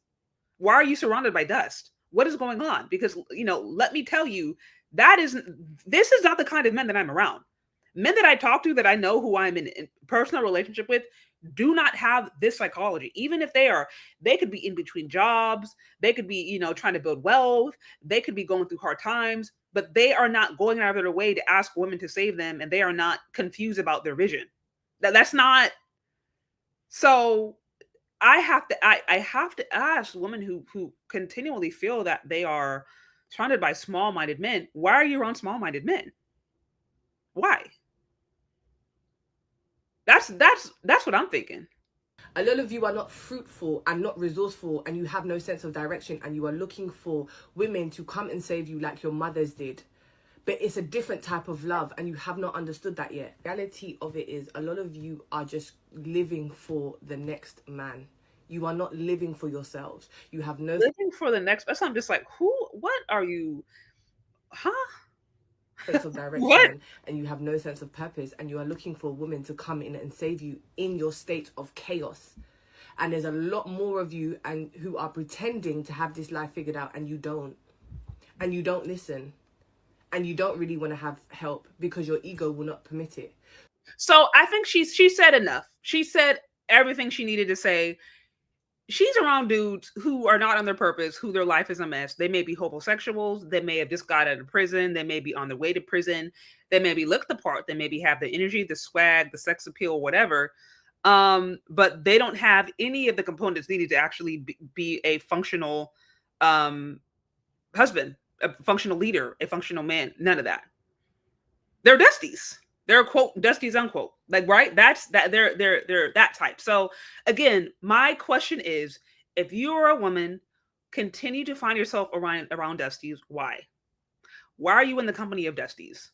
Why are you surrounded by dust? What is going on? Because, let me tell you, this is not the kind of men that I'm around. Men that I talk to, that I know who I'm in personal relationship with, do not have this psychology. Even if they could be in between jobs, they could be, trying to build wealth, they could be going through hard times, but they are not going out of their way to ask women to save them, and they are not confused about their vision. That's not. So I have to ask women who continually feel that they are surrounded by small-minded men, why are you around small-minded men? Why? That's what I'm thinking. A lot of you are not fruitful and not resourceful, and you have no sense of direction, and you are looking for women to come and save you like your mothers did. But it's a different type of love, and you have not understood that yet. The reality of it is, a lot of you are just living for the next man. You are not living for yourselves. You have no Living for the next person. I'm just like, what are you, huh? sense of direction, and you have no sense of purpose, and you are looking for a woman to come in and save you in your state of chaos. And there's a lot more of you and who are pretending to have this life figured out, and you don't. And you don't listen. And you don't really want to have help because your ego will not permit it. So I think she said enough. She said everything she needed to say. She's around dudes who are not on their purpose, who their life is a mess. They may be homosexuals. They may have just got out of prison. They may be on their way to prison. They maybe look the part. They maybe have the energy, the swag, the sex appeal, whatever. But they don't have any of the components needed to actually be a functional husband, a functional leader, a functional man. None of that. They're dusties. They're quote dusties unquote. Like, right? That's that they're that type. So again, my question is, if you are a woman, continue to find yourself around dusties. Why? Why are you in the company of dusties?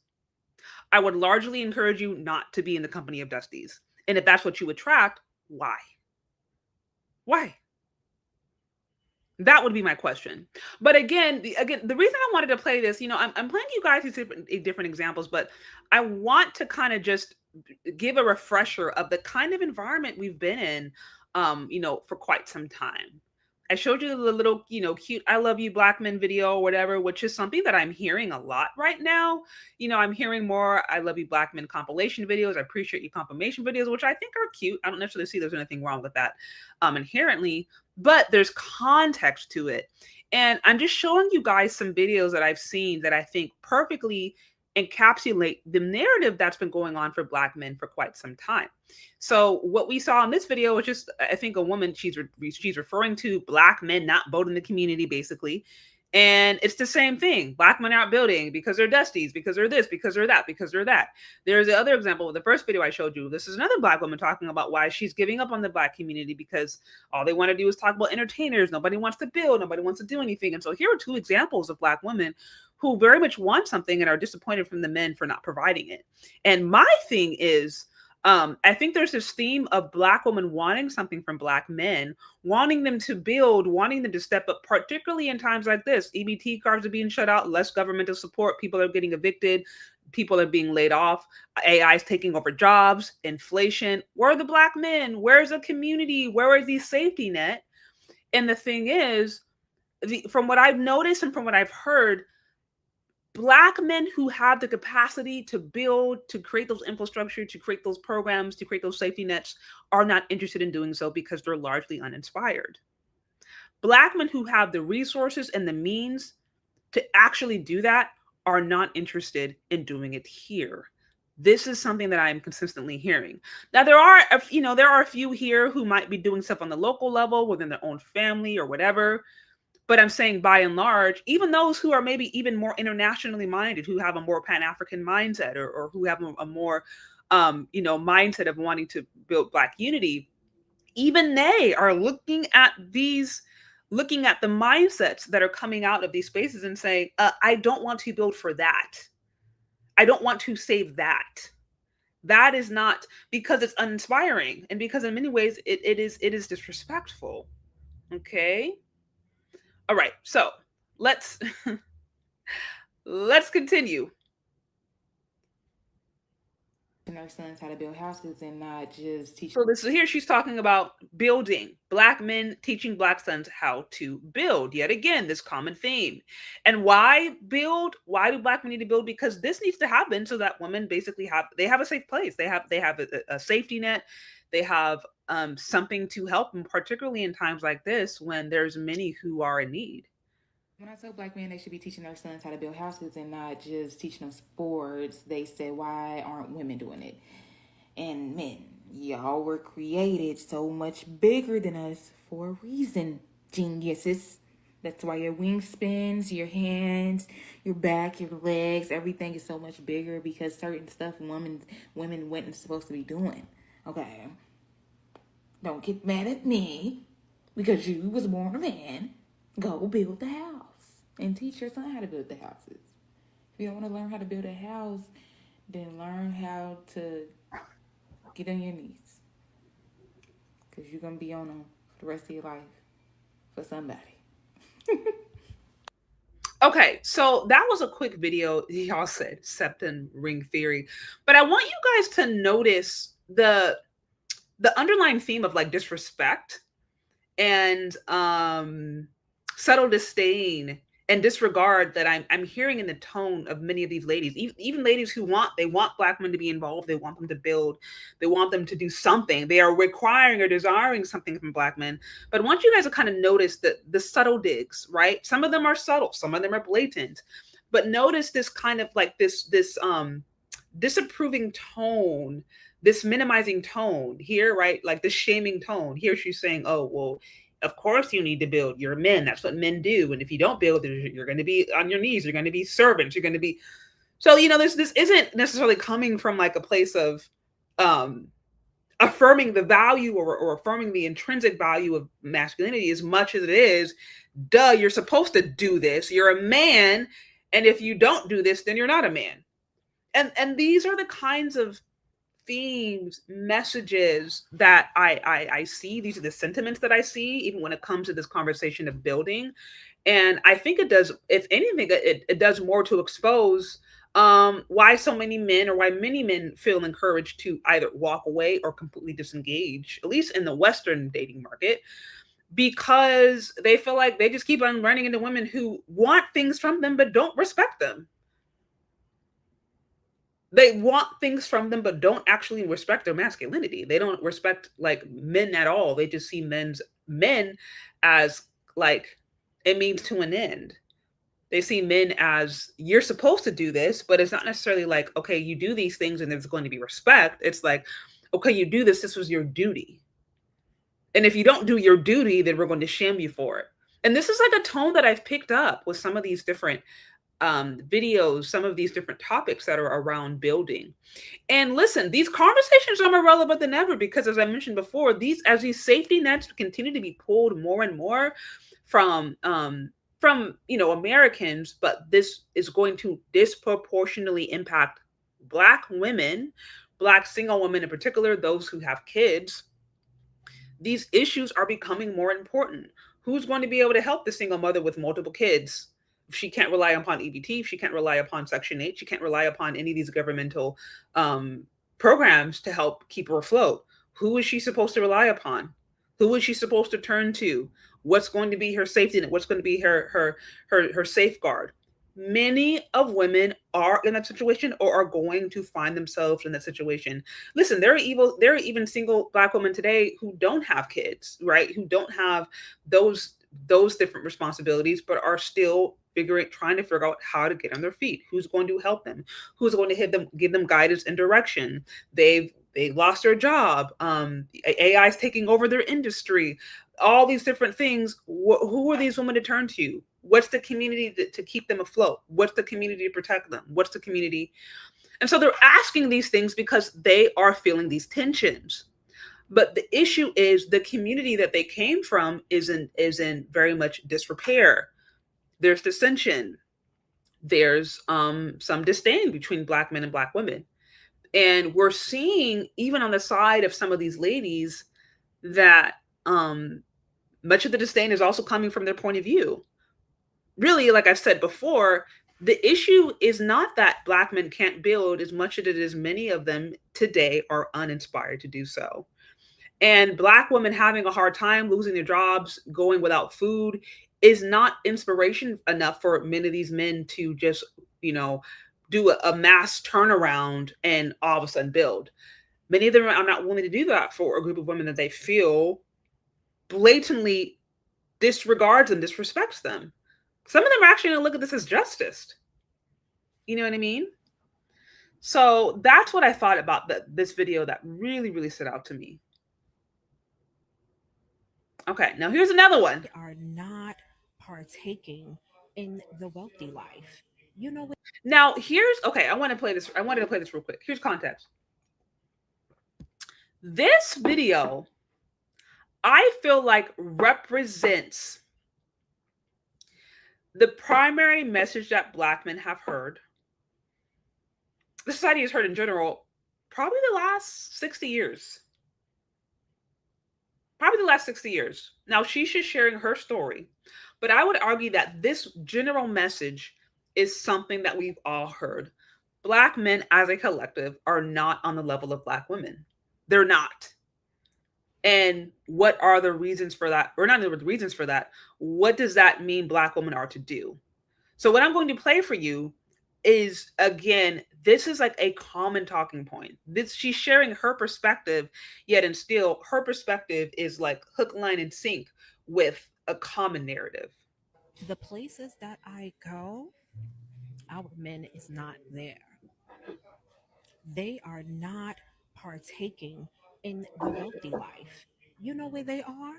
I would largely encourage you not to be in the company of dusties. And if that's what you attract, why? Why? That would be my question. But again, the reason I wanted to play this, I'm playing you guys these different examples, but I want to kind of just give a refresher of the kind of environment we've been in, for quite some time. I showed you the little, cute "I love you black men" video or whatever, which is something that I'm hearing a lot right now. I'm hearing more "I love you black men" compilation videos. I appreciate you confirmation videos, which I think are cute. I don't necessarily see there's anything wrong with that inherently, but there's context to it. And I'm just showing you guys some videos that I've seen that I think perfectly encapsulate the narrative that's been going on for black men for quite some time. So what we saw in this video was just, I think, a woman, she's referring to black men not voting the community, basically. And it's the same thing. Black men aren't building because they're dusties, because they're this, because they're that, because they're that. There's the other example, the first video I showed you. This is another black woman talking about why she's giving up on the black community because all they want to do is talk about entertainers. Nobody wants to build. Nobody wants to do anything. And so here are two examples of black women who very much want something and are disappointed from the men for not providing it. And my thing is, I think there's this theme of black women wanting something from black men, wanting them to build, wanting them to step up, particularly in times like this. EBT cards are being shut out, less governmental support, people are getting evicted, people are being laid off, AI is taking over jobs, inflation. Where are the black men? Where's the community? Where is the safety net? And the thing is, from what I've noticed and from what I've heard, black men who have the capacity to build, to create those infrastructure, to create those programs, to create those safety nets are not interested in doing so because they're largely uninspired. Black men who have the resources and the means to actually do that are not interested in doing it here. This is something that I'm consistently hearing. Now, there are a few here who might be doing stuff on the local level within their own family or whatever. But I'm saying by and large, even those who are maybe even more internationally minded, who have a more Pan-African mindset or who have a more, mindset of wanting to build Black unity, even they are looking at the mindsets that are coming out of these spaces and saying, I don't want to build for that. I don't want to save that. That is not, because it's uninspiring and because in many ways it is disrespectful. Okay. All right, so let's continue. Our sons how to build houses and not just teach. So this is here she's talking about building. Black men teaching black sons how to build. Yet again, this common theme. And why build? Why do black men need to build? Because this needs to happen so that women basically have a safe place. They have a safety net. They have something to help them, particularly in times like this when there's many who are in need. When I tell black men they should be teaching their sons how to build houses and not just teaching them sports, they say, why aren't women doing it? And men, y'all were created so much bigger than us for a reason, geniuses. That's why your wingspans, your hands, your back, your legs, everything is so much bigger because certain stuff women weren't supposed to be doing. Okay? Don't get mad at me because you was born a man. Go build the house and teach your son how to build the houses. If you don't want to learn how to build a house, then learn how to get on your knees. Because you're going to be on them for the rest of your life for somebody. Okay, so that was a quick video. Y'all said septum ring theory, but I want you guys to notice the underlying theme of like disrespect and subtle disdain and disregard that I'm hearing in the tone of many of these ladies, even ladies who want Black men to be involved, they want them to build, they want them to do something, they are requiring or desiring something from Black men. But I want you guys to kind of notice the subtle digs, right? Some of them are subtle, some of them are blatant, but notice this kind of like this disapproving tone, this minimizing tone here, right? Like the shaming tone. Here she's saying, oh, well, of course you need to build. You're men. That's what men do. And if you don't build, you're going to be on your knees. You're going to be servants. You're going to be. So, this isn't necessarily coming from like a place of affirming the value or affirming the intrinsic value of masculinity as much as it is, duh, you're supposed to do this. You're a man. And if you don't do this, then you're not a man. And these are the kinds of themes, messages that I see. These are the sentiments that I see, even when it comes to this conversation of building. And I think it does, if anything, it does more to expose why so many men, or why many men feel encouraged to either walk away or completely disengage, at least in the Western dating market, because they feel like they just keep on running into women who want things from them but don't respect them. They want things from them, but don't actually respect their masculinity. They don't respect like men at all. They just see men as like a means to an end. They see men as, you're supposed to do this, but it's not necessarily like, okay, you do these things and there's going to be respect. It's like, okay, you do this. This was your duty. And if you don't do your duty, then we're going to shame you for it. And this is like a tone that I've picked up with some of these different videos, some of these different topics that are around building. And listen, these conversations are more relevant than ever because, as I mentioned before, as these safety nets continue to be pulled more and more from Americans, but this is going to disproportionately impact Black women, Black single women in particular, those who have kids. These issues are becoming more important. Who's going to be able to help the single mother with multiple kids? She can't rely upon EBT. She can't rely upon Section 8. She can't rely upon any of these governmental programs to help keep her afloat. Who is she supposed to rely upon? Who is she supposed to turn to? What's going to be her safety net? What's going to be her safeguard? Many of women are in that situation or are going to find themselves in that situation. Listen, there are even single Black women today who don't have kids, right? Who don't have those different responsibilities, but are still trying to figure out how to get on their feet. Who's going to help them? Who's going to give them guidance and direction? They lost their job. AI is taking over their industry. All these different things. Who are these women to turn to? What's the community to keep them afloat? What's the community to protect them? What's the community? And so they're asking these things because they are feeling these tensions. But the issue is the community that they came from is in very much disrepair. There's dissension. There's some disdain between Black men and Black women. And we're seeing, even on the side of some of these ladies, that much of the disdain is also coming from their point of view. Really, like I've said before, the issue is not that Black men can't build as much as it is many of them today are uninspired to do so. And Black women having a hard time, losing their jobs, going without food is not inspiration enough for many of these men to just, do a mass turnaround and all of a sudden build. Many of them are not willing to do that for a group of women that they feel blatantly disregards and disrespects them. Some of them are actually going to look at this as justice. You know what I mean? So that's what I thought about this video that really, really stood out to me. Okay, now here's another one. Are not partaking in the wealthy life. Now I want to play this. I wanted to play this real quick. Here's context. This video, I feel like, represents the primary message that Black men have heard the society has heard in general, probably the last 60 years. Probably the last 60 years. Now, she's just sharing her story, but I would argue that this general message is something that we've all heard. Black men as a collective are not on the level of Black women. They're not. And what are the reasons for that? Or not the reasons for that. What does that mean Black women are to do? So, what I'm going to play for you is, again, this is like a common talking point. This, she's sharing her perspective, yet and still her perspective is like hook, line, and sink with a common narrative. The places that I go, our men is not there. They are not partaking in the wealthy life. You know where they are?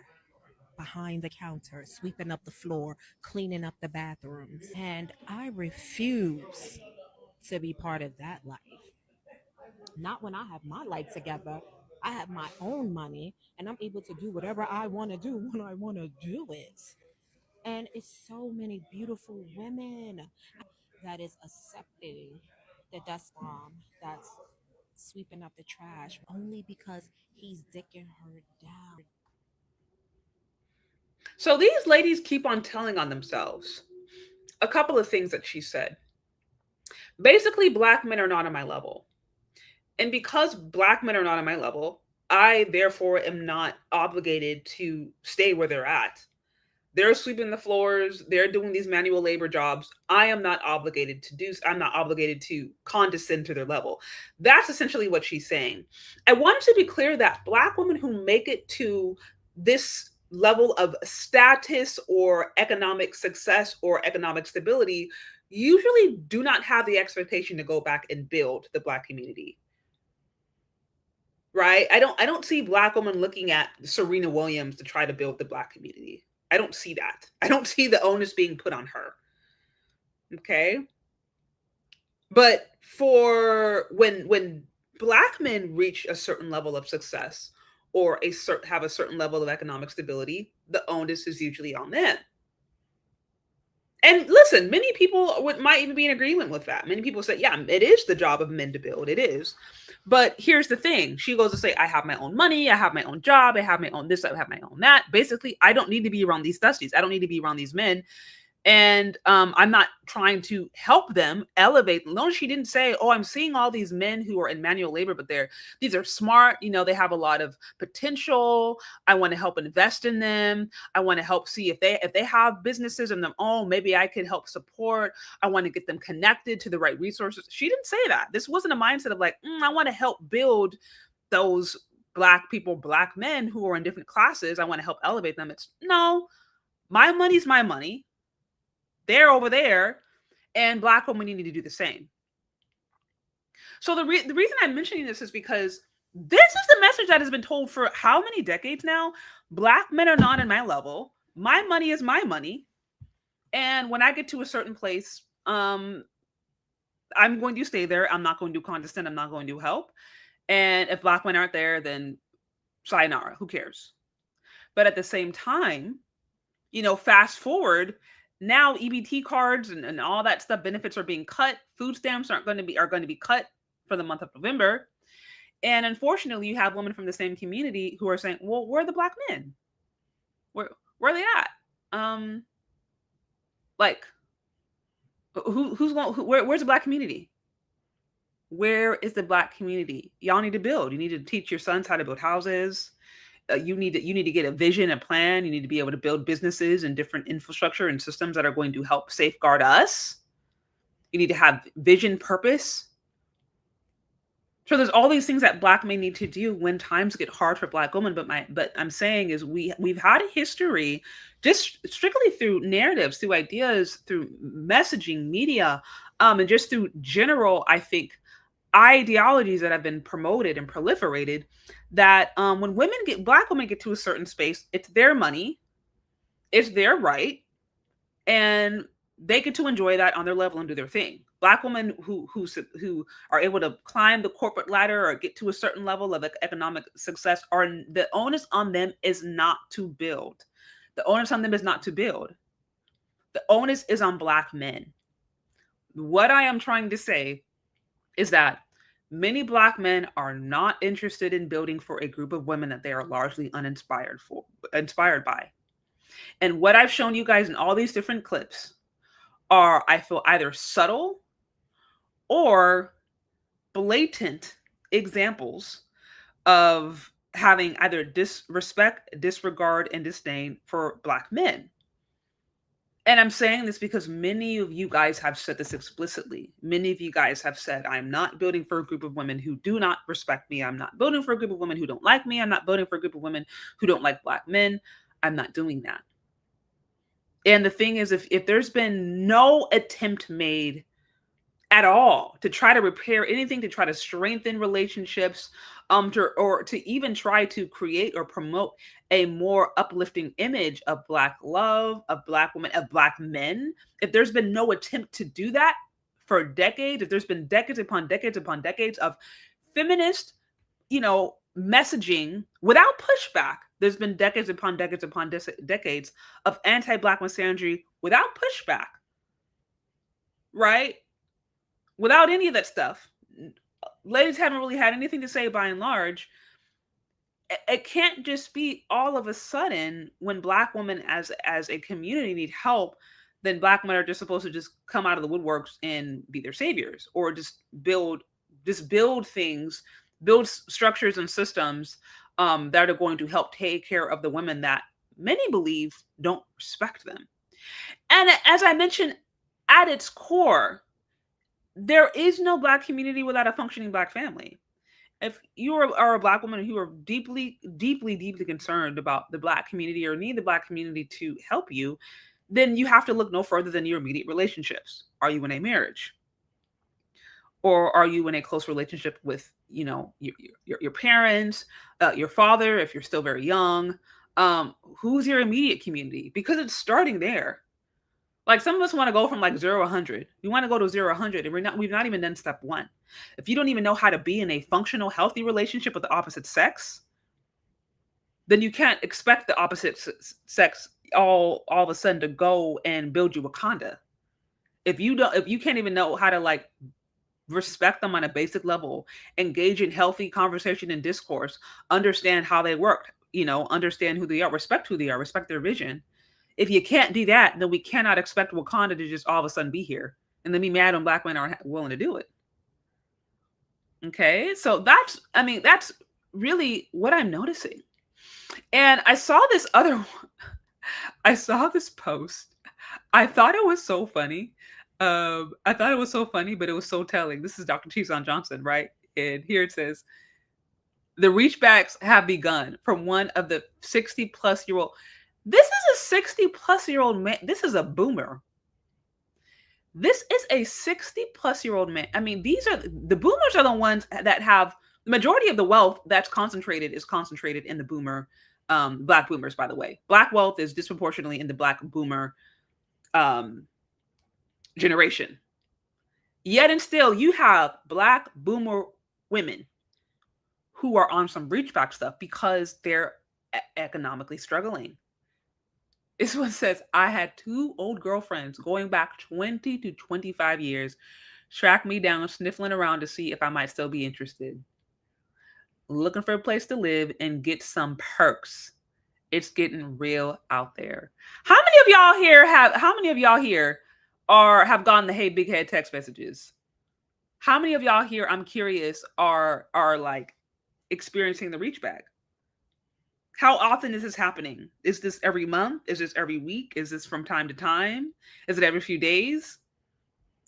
Behind the counter, sweeping up the floor, cleaning up the bathrooms. And I refuse to be part of that life. Not when I have my life together. I have my own money and I'm able to do whatever I want to do when I want to do it. And it's so many beautiful women that is accepting the dust bomb that's sweeping up the trash only because he's dicking her down. So these ladies keep on telling on themselves. A couple of things that she said. Basically, Black men are not on my level. And because Black men are not on my level, I therefore am not obligated to stay where they're at. They're sweeping the floors, they're doing these manual labor jobs. I am not obligated to do, I'm not obligated to condescend to their level. That's essentially what she's saying. I wanted to be clear that Black women who make it to this level of status or economic success or economic stability usually do not have the expectation to go back and build the Black community. Right? I don't see Black women looking at Serena Williams to try to build the Black community. I don't see that. I don't see the onus being put on her. Okay? But for when Black men reach a certain level of success or have a certain level of economic stability, the onus is usually on them. And listen, many people might even be in agreement with that. Many people say, yeah, it is the job of men to build. It is. But here's the thing. She goes to say, I have my own money. I have my own job. I have my own this. I have my own that. Basically, I don't need to be around these dusties. I don't need to be around these men. And I'm not trying to help them elevate. No, she didn't say, oh, I'm seeing all these men who are in manual labor, but these are smart. You know, they have a lot of potential. I want to help invest in them. I want to help see if they have businesses of their own, maybe I could help support. I want to get them connected to the right resources. She didn't say that. This wasn't a mindset of like, I want to help build those Black people, Black men who are in different classes. I want to help elevate them. It's no, my money's my money. They're over there, and Black women need to do the same. So the reason I'm mentioning this is because this is the message that has been told for how many decades now? Black men are not in my level. My money is my money. And when I get to a certain place, I'm going to stay there. I'm not going to condescend. I'm not going to help. And if Black men aren't there, then sayonara, who cares? But at the same time, fast forward, now EBT cards and all that stuff, benefits are being cut. Food stamps are going to be cut for the month of November. And unfortunately, you have women from the same community who are saying, well, where are the Black men? Where are they at? Like, where's the Black community? Where is the Black community? Y'all need to build. You need to teach your sons how to build houses. You need to get a vision, a plan. You need to be able to build businesses and different infrastructure and systems that are going to help safeguard us. You need to have vision, purpose. So there's all these things that Black men need to do when times get hard for Black women. But I'm saying is we've had a history just strictly through narratives, through ideas, through messaging, media, and just through general, I think, ideologies that have been promoted and proliferated, that when Black women get to a certain space, it's their money, it's their right, and they get to enjoy that on their level and do their thing. Black women who are able to climb the corporate ladder or get to a certain level of economic success, the onus on them is not to build. The onus on them is not to build. The onus is on Black men. What I am trying to say is that many Black men are not interested in building for a group of women that they are largely inspired by. And what I've shown you guys in all these different clips are, I feel, either subtle or blatant examples of having either disrespect, disregard, and disdain for Black men. And I'm saying this because many of you guys have said this explicitly. Many of you guys have said, I'm not building for a group of women who do not respect me. I'm not building for a group of women who don't like me. I'm not building for a group of women who don't like Black men. I'm not doing that. And the thing is, if there's been no attempt made at all to try to repair anything, to try to strengthen relationships, or to even try to create or promote a more uplifting image of Black love, of Black women, of Black men, if there's been no attempt to do that for decades, if there's been decades upon decades upon decades of feminist, messaging without pushback, there's been decades upon decades upon decades of anti-Black misandry without pushback, right? Without any of that stuff. Ladies haven't really had anything to say by and large. It can't just be all of a sudden when Black women as a community need help, then Black men are just supposed to just come out of the woodworks and be their saviors, or just build things, build structures and systems that are going to help take care of the women that many believe don't respect them. And as I mentioned, at its core, there is no Black community without a functioning Black family. If you are a Black woman who are deeply, deeply, deeply concerned about the Black community or need the Black community to help you, then you have to look no further than your immediate relationships. Are you in a marriage? Or are you in a close relationship with, your parents, your father, if you're still very young? Who's your immediate community? Because it's starting there. Like, some of us want to go from like 0 to 100. We want to go to 0 to 100, and we've not even done step 1. If you don't even know how to be in a functional, healthy relationship with the opposite sex, then you can't expect the opposite sex all of a sudden to go and build you Wakanda. If you can't even know how to like respect them on a basic level, engage in healthy conversation and discourse, understand how they work, understand who they are, respect their vision. If you can't do that, then we cannot expect Wakanda to just all of a sudden be here and then be mad when Black men aren't willing to do it. Okay, so that's really what I'm noticing. And I saw this post. I thought it was so funny. But it was so telling. This is Dr. Chisan Johnson, right? And here it says, the reachbacks have begun from one of the 60-plus-year-old. This is a 60-plus-year-old man. This is a boomer. This is a 60-plus-year-old man. I mean, the boomers are the ones that have the majority of the wealth that's concentrated in the boomer, Black boomers, by the way. Black wealth is disproportionately in the Black boomer generation. Yet and still, you have Black boomer women who are on some reachback stuff because they're economically struggling. This one says, I had 2 old girlfriends going back 20 to 25 years, track me down, sniffling around to see if I might still be interested. Looking for a place to live and get some perks. It's getting real out there. How many of y'all here have gotten the hey big head text messages? How many of y'all here, I'm curious, are like experiencing the reachback? How often is this happening? Is this every month? Is this every week? Is this from time to time? Is it every few days?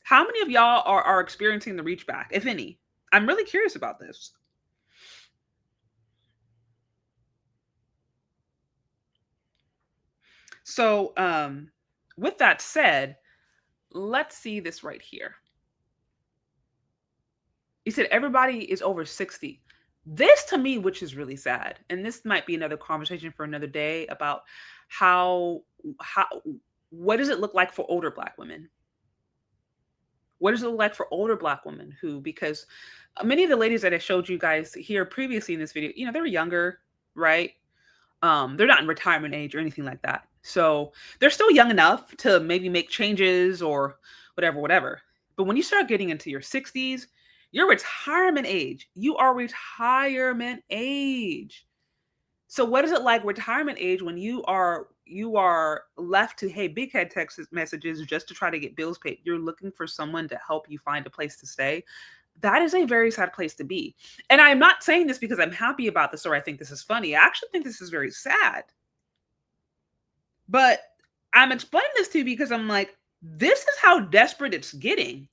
How many of y'all are experiencing the reachback, if any? I'm really curious about this. So with that said, let's see this right here. He said everybody is over 60. This to me, which is really sad, and this might be another conversation for another day about what does it look like for older Black women? What does it look like for older Black women because many of the ladies that I showed you guys here previously in this video, they were younger, right? They're not in retirement age or anything like that. So they're still young enough to maybe make changes or whatever. But when you start getting into your 60s, You're retirement age. You are retirement age. So what is it like retirement age when you are left to, hey, big head text messages just to try to get bills paid? You're looking for someone to help you find a place to stay. That is a very sad place to be. And I'm not saying this because I'm happy about this or I think this is funny. I actually think this is very sad. But I'm explaining this to you because I'm like, this is how desperate it's getting.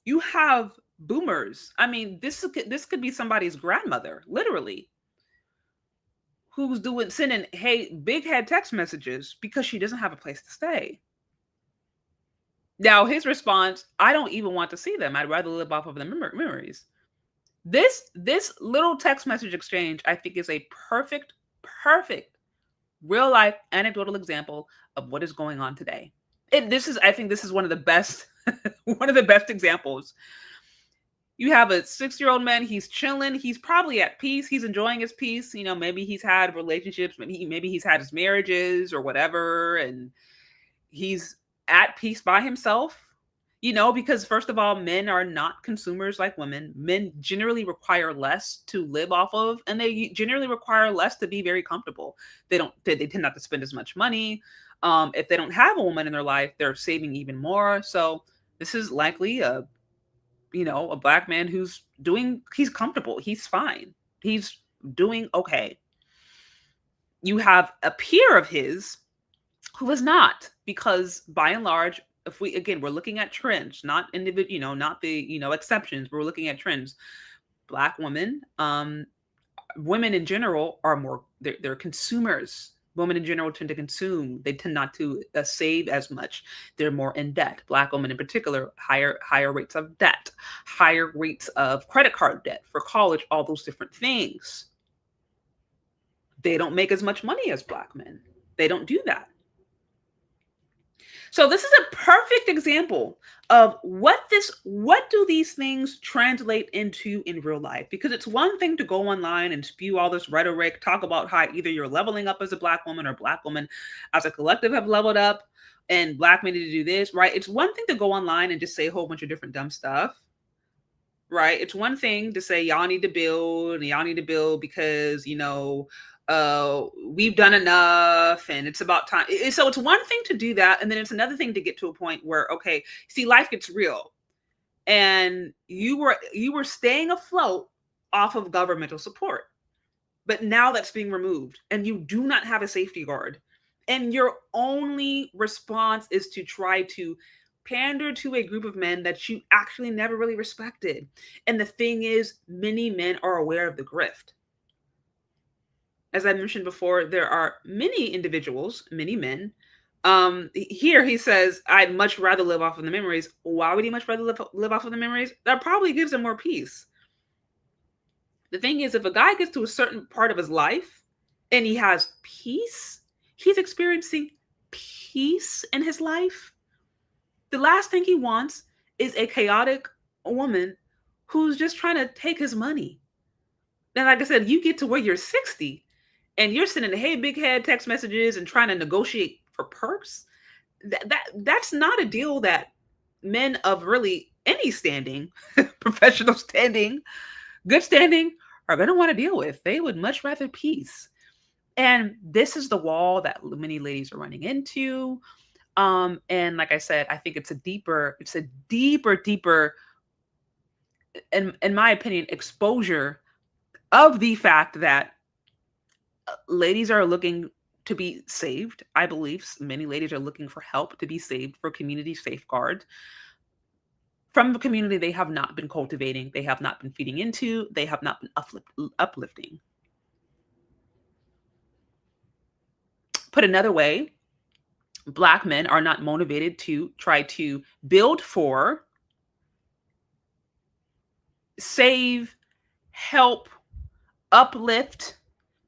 You have boomers. I mean, this could be somebody's grandmother, literally, who's sending, hey, big head text messages because she doesn't have a place to stay. Now, his response, I don't even want to see them. I'd rather live off of the memories. This little text message exchange, I think, is a perfect real life anecdotal example of what is going on today. I think this is one of the best one of the best examples. You have a 6-year-old man, he's chilling, he's probably at peace, he's enjoying his peace. You know, maybe he's had relationships, maybe he's had his marriages or whatever, and he's at peace by himself. You know, because first of all, men are not consumers like women. Men generally require less to live off of, and they generally require less to be very comfortable. They tend not to spend as much money. If they don't have a woman in their life, they're saving even more. So this is likely a black man he's comfortable. He's fine. He's doing okay. You have a peer of his who is not, because by and large, we're looking at trends, not not the exceptions, but we're looking at trends. Black women, women in general are more, they're consumers. Women in general tend to consume. They tend not to save as much. They're more in debt. Black women in particular, higher rates of debt, higher rates of credit card debt for college, all those different things. They don't make as much money as Black men. They don't do that. So this is a perfect example of what do these things translate into in real life? Because it's one thing to go online and spew all this rhetoric, talk about how either you're leveling up as a Black woman or Black women as a collective have leveled up and Black men need to do this, right? It's one thing to go online and just say a whole bunch of different dumb stuff, right? It's one thing to say y'all need to build because, we've done enough and it's about time. So it's one thing to do that. And then it's another thing to get to a point where, okay, see, life gets real. And you were staying afloat off of governmental support. But now that's being removed and you do not have a safety guard. And your only response is to try to pander to a group of men that you actually never really respected. And the thing is, many men are aware of the grift. As I mentioned before, there are many individuals, many men. Here he says, I'd much rather live off of the memories. Why would he much rather live off of the memories? That probably gives him more peace. The thing is, if a guy gets to a certain part of his life and he has peace, he's experiencing peace in his life. The last thing he wants is a chaotic woman who's just trying to take his money. And like I said, you get to where you're 60 and you're sending, hey, big head text messages and trying to negotiate for perks. That's not a deal that men of really any standing, professional standing, good standing, are going to want to deal with. They would much rather peace. And this is the wall that many ladies are running into. And like I said, I think it's a deeper, in my opinion, exposure of the fact that ladies are looking to be saved. I believe many ladies are looking for help to be saved, for community safeguards from the community they have not been cultivating, they have not been feeding into, they have not been uplifting. Put another way, Black men are not motivated to try to build for, save, help, uplift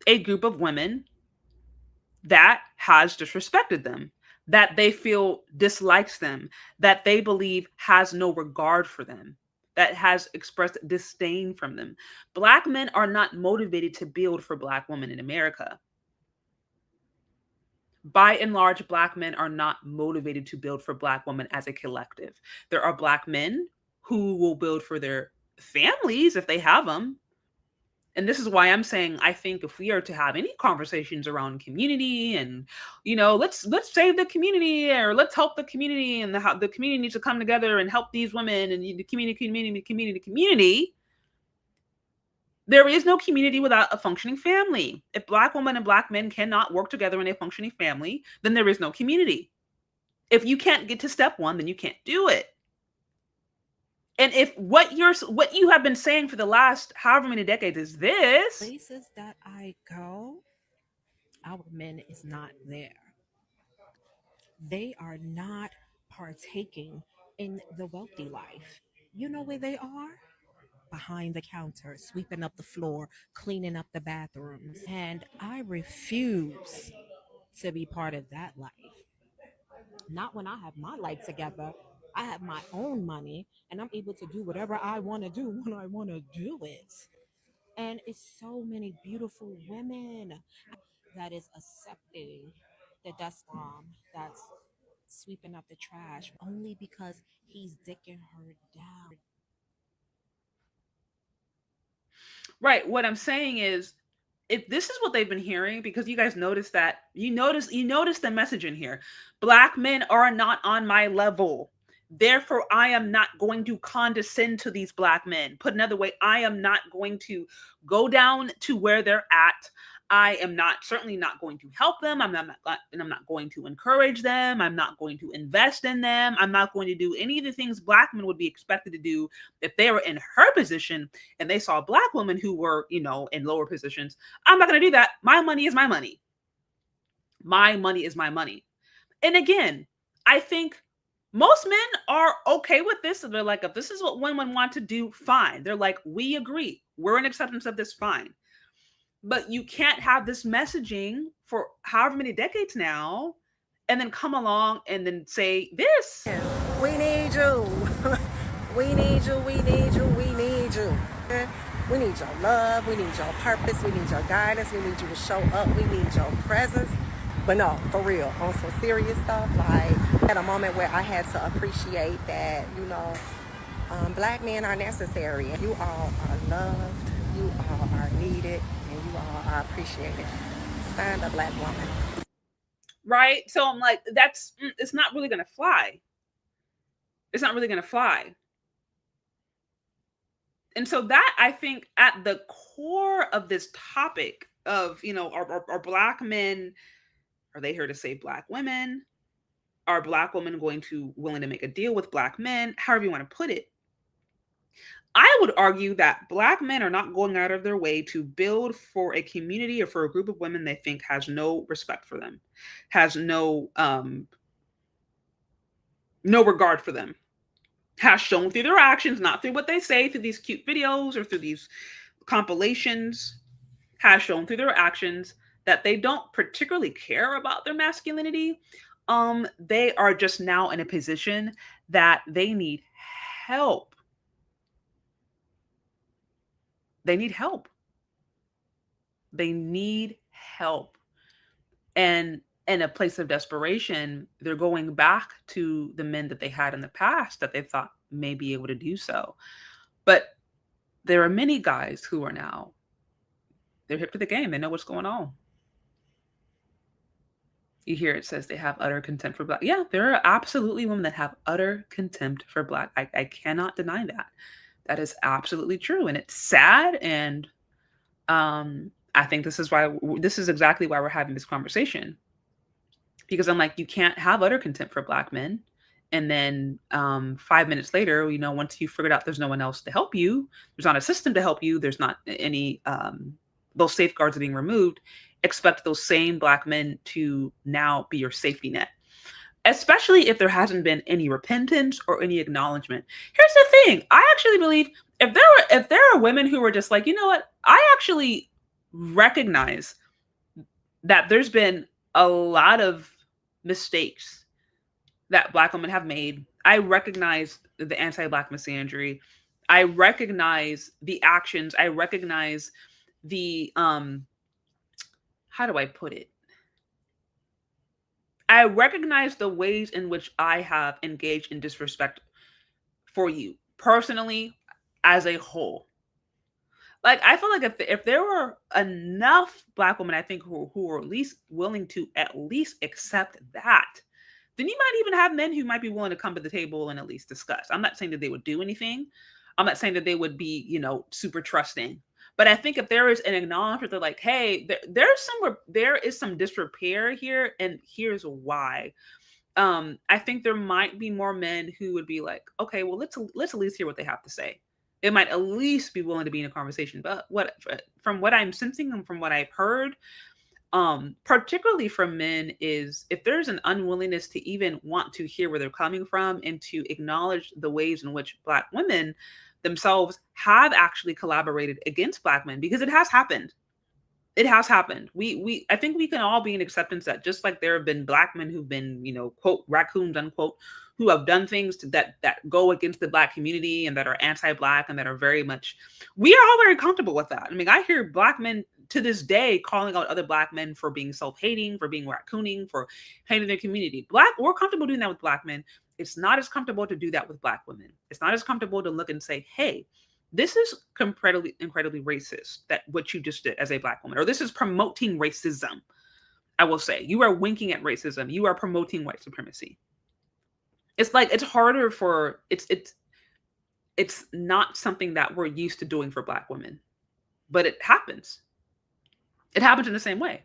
a group of women that has disrespected them, that they feel dislikes them, that they believe has no regard for them, that has expressed disdain from them. Black men are not motivated to build for Black women in America. By and large, Black men are not motivated to build for Black women as a collective. There are Black men who will build for their families if they have them. And this is why I'm saying I think if we are to have any conversations around community and, let's save the community, or let's help the community, and the community needs to come together and help these women, and the community. There is no community without a functioning family. If Black women and Black men cannot work together in a functioning family, then there is no community. If you can't get to step one, then you can't do it. And if what you have been saying for the last however many decades is this, places that I go, our men is not there. They are not partaking in the wealthy life. You know where they are? Behind the counter, sweeping up the floor, cleaning up the bathrooms. And I refuse to be part of that life. Not when I have my life together. I have my own money and I'm able to do whatever I want to do when I want to do it. And it's so many beautiful women that is accepting the dust bomb, that's sweeping up the trash only because he's dicking her down. right, what I'm saying is, if this is what they've been hearing, because you guys notice that, you notice the message in here. Black men are not on my level. Therefore, I am not going to condescend to these Black men. Put another way, I am not going to go down to where they're at. I am certainly not going to help them. I'm not going to encourage them. I'm not going to invest in them. I'm not going to do any of the things Black men would be expected to do if they were in her position and they saw Black women who were, in lower positions. I'm not going to do that. My money is my money. My money is my money. And again, I think most men are okay with this. They're like, if this is what women want to do, fine. They're like, we agree. We're in acceptance of this, fine. But you can't have this messaging for however many decades now and then come along and then say this. We need you. We need you. We need you. We need you. We need your love. We need your purpose. We need your guidance. We need you to show up. We need your presence. But no, for real, on some serious stuff, like at a moment where I had to appreciate that, Black men are necessary. You all are loved. You all are needed. And you all are appreciated. Find a Black woman. Right? So I'm like, it's not really going to fly. It's not really going to fly. And so that, I think, at the core of this topic of, are Black men, are they here to save Black women? Are Black women willing to make a deal with Black men? However you want to put it. I would argue that Black men are not going out of their way to build for a community or for a group of women they think has no respect for them, has no regard for them, has shown through their actions, not through what they say, through these cute videos or through these compilations, has shown through their actions that they don't particularly care about their masculinity. They are just now in a position that they need help. They need help. They need help. And in a place of desperation, they're going back to the men that they had in the past that they thought may be able to do so. But there are many guys who are now, they're hip to the game. They know what's going on. You hear it says they have utter contempt for Black. Yeah, there are absolutely women that have utter contempt for Black. I cannot deny that. That is absolutely true. And it's sad. And I think this is exactly why we're having this conversation. Because I'm like, you can't have utter contempt for Black men. And then 5 minutes later, once you figured out there's no one else to help you, there's not a system to help you, there's not any, those safeguards are being removed, expect those same Black men to now be your safety net. Especially if there hasn't been any repentance or any acknowledgement. Here's the thing. I actually believe if there are women who were just like, you know what, I actually recognize that there's been a lot of mistakes that Black women have made. I recognize the anti-Black misandry. I recognize the actions. I recognize the, how do I put it? I recognize the ways in which I have engaged in disrespect for you. Personally, as a whole. Like, I feel like if there were enough Black women, I think, who are at least willing to at least accept that, then you might even have men who might be willing to come to the table and at least discuss. I'm not saying that they would do anything. I'm not saying that they would be, super trusting. But I think if there is an acknowledgement, they're like, hey, there is some disrepair here, and here's why. I think there might be more men who would be like, okay, well, let's at least hear what they have to say. It might at least be willing to be in a conversation. But from what I'm sensing and from what I've heard, particularly from men, is if there's an unwillingness to even want to hear where they're coming from and to acknowledge the ways in which Black women themselves have actually collaborated against Black men, because it has happened. It has happened. I think we can all be in acceptance that just like there have been Black men who've been, quote, raccoons, unquote, who have done things that go against the Black community and that are anti-Black and that are very much, we are all very comfortable with that. I mean, I hear Black men to this day calling out other Black men for being self-hating, for being raccooning, for hating their community. We're comfortable doing that with Black men. It's not as comfortable to do that with Black women. It's not as comfortable to look and say, hey, this is incredibly racist, that what you just did as a Black woman, or this is promoting racism. I will say, you are winking at racism. You are promoting white supremacy. It's like, it's harder for, it's not something that we're used to doing for Black women, but it happens. It happens in the same way.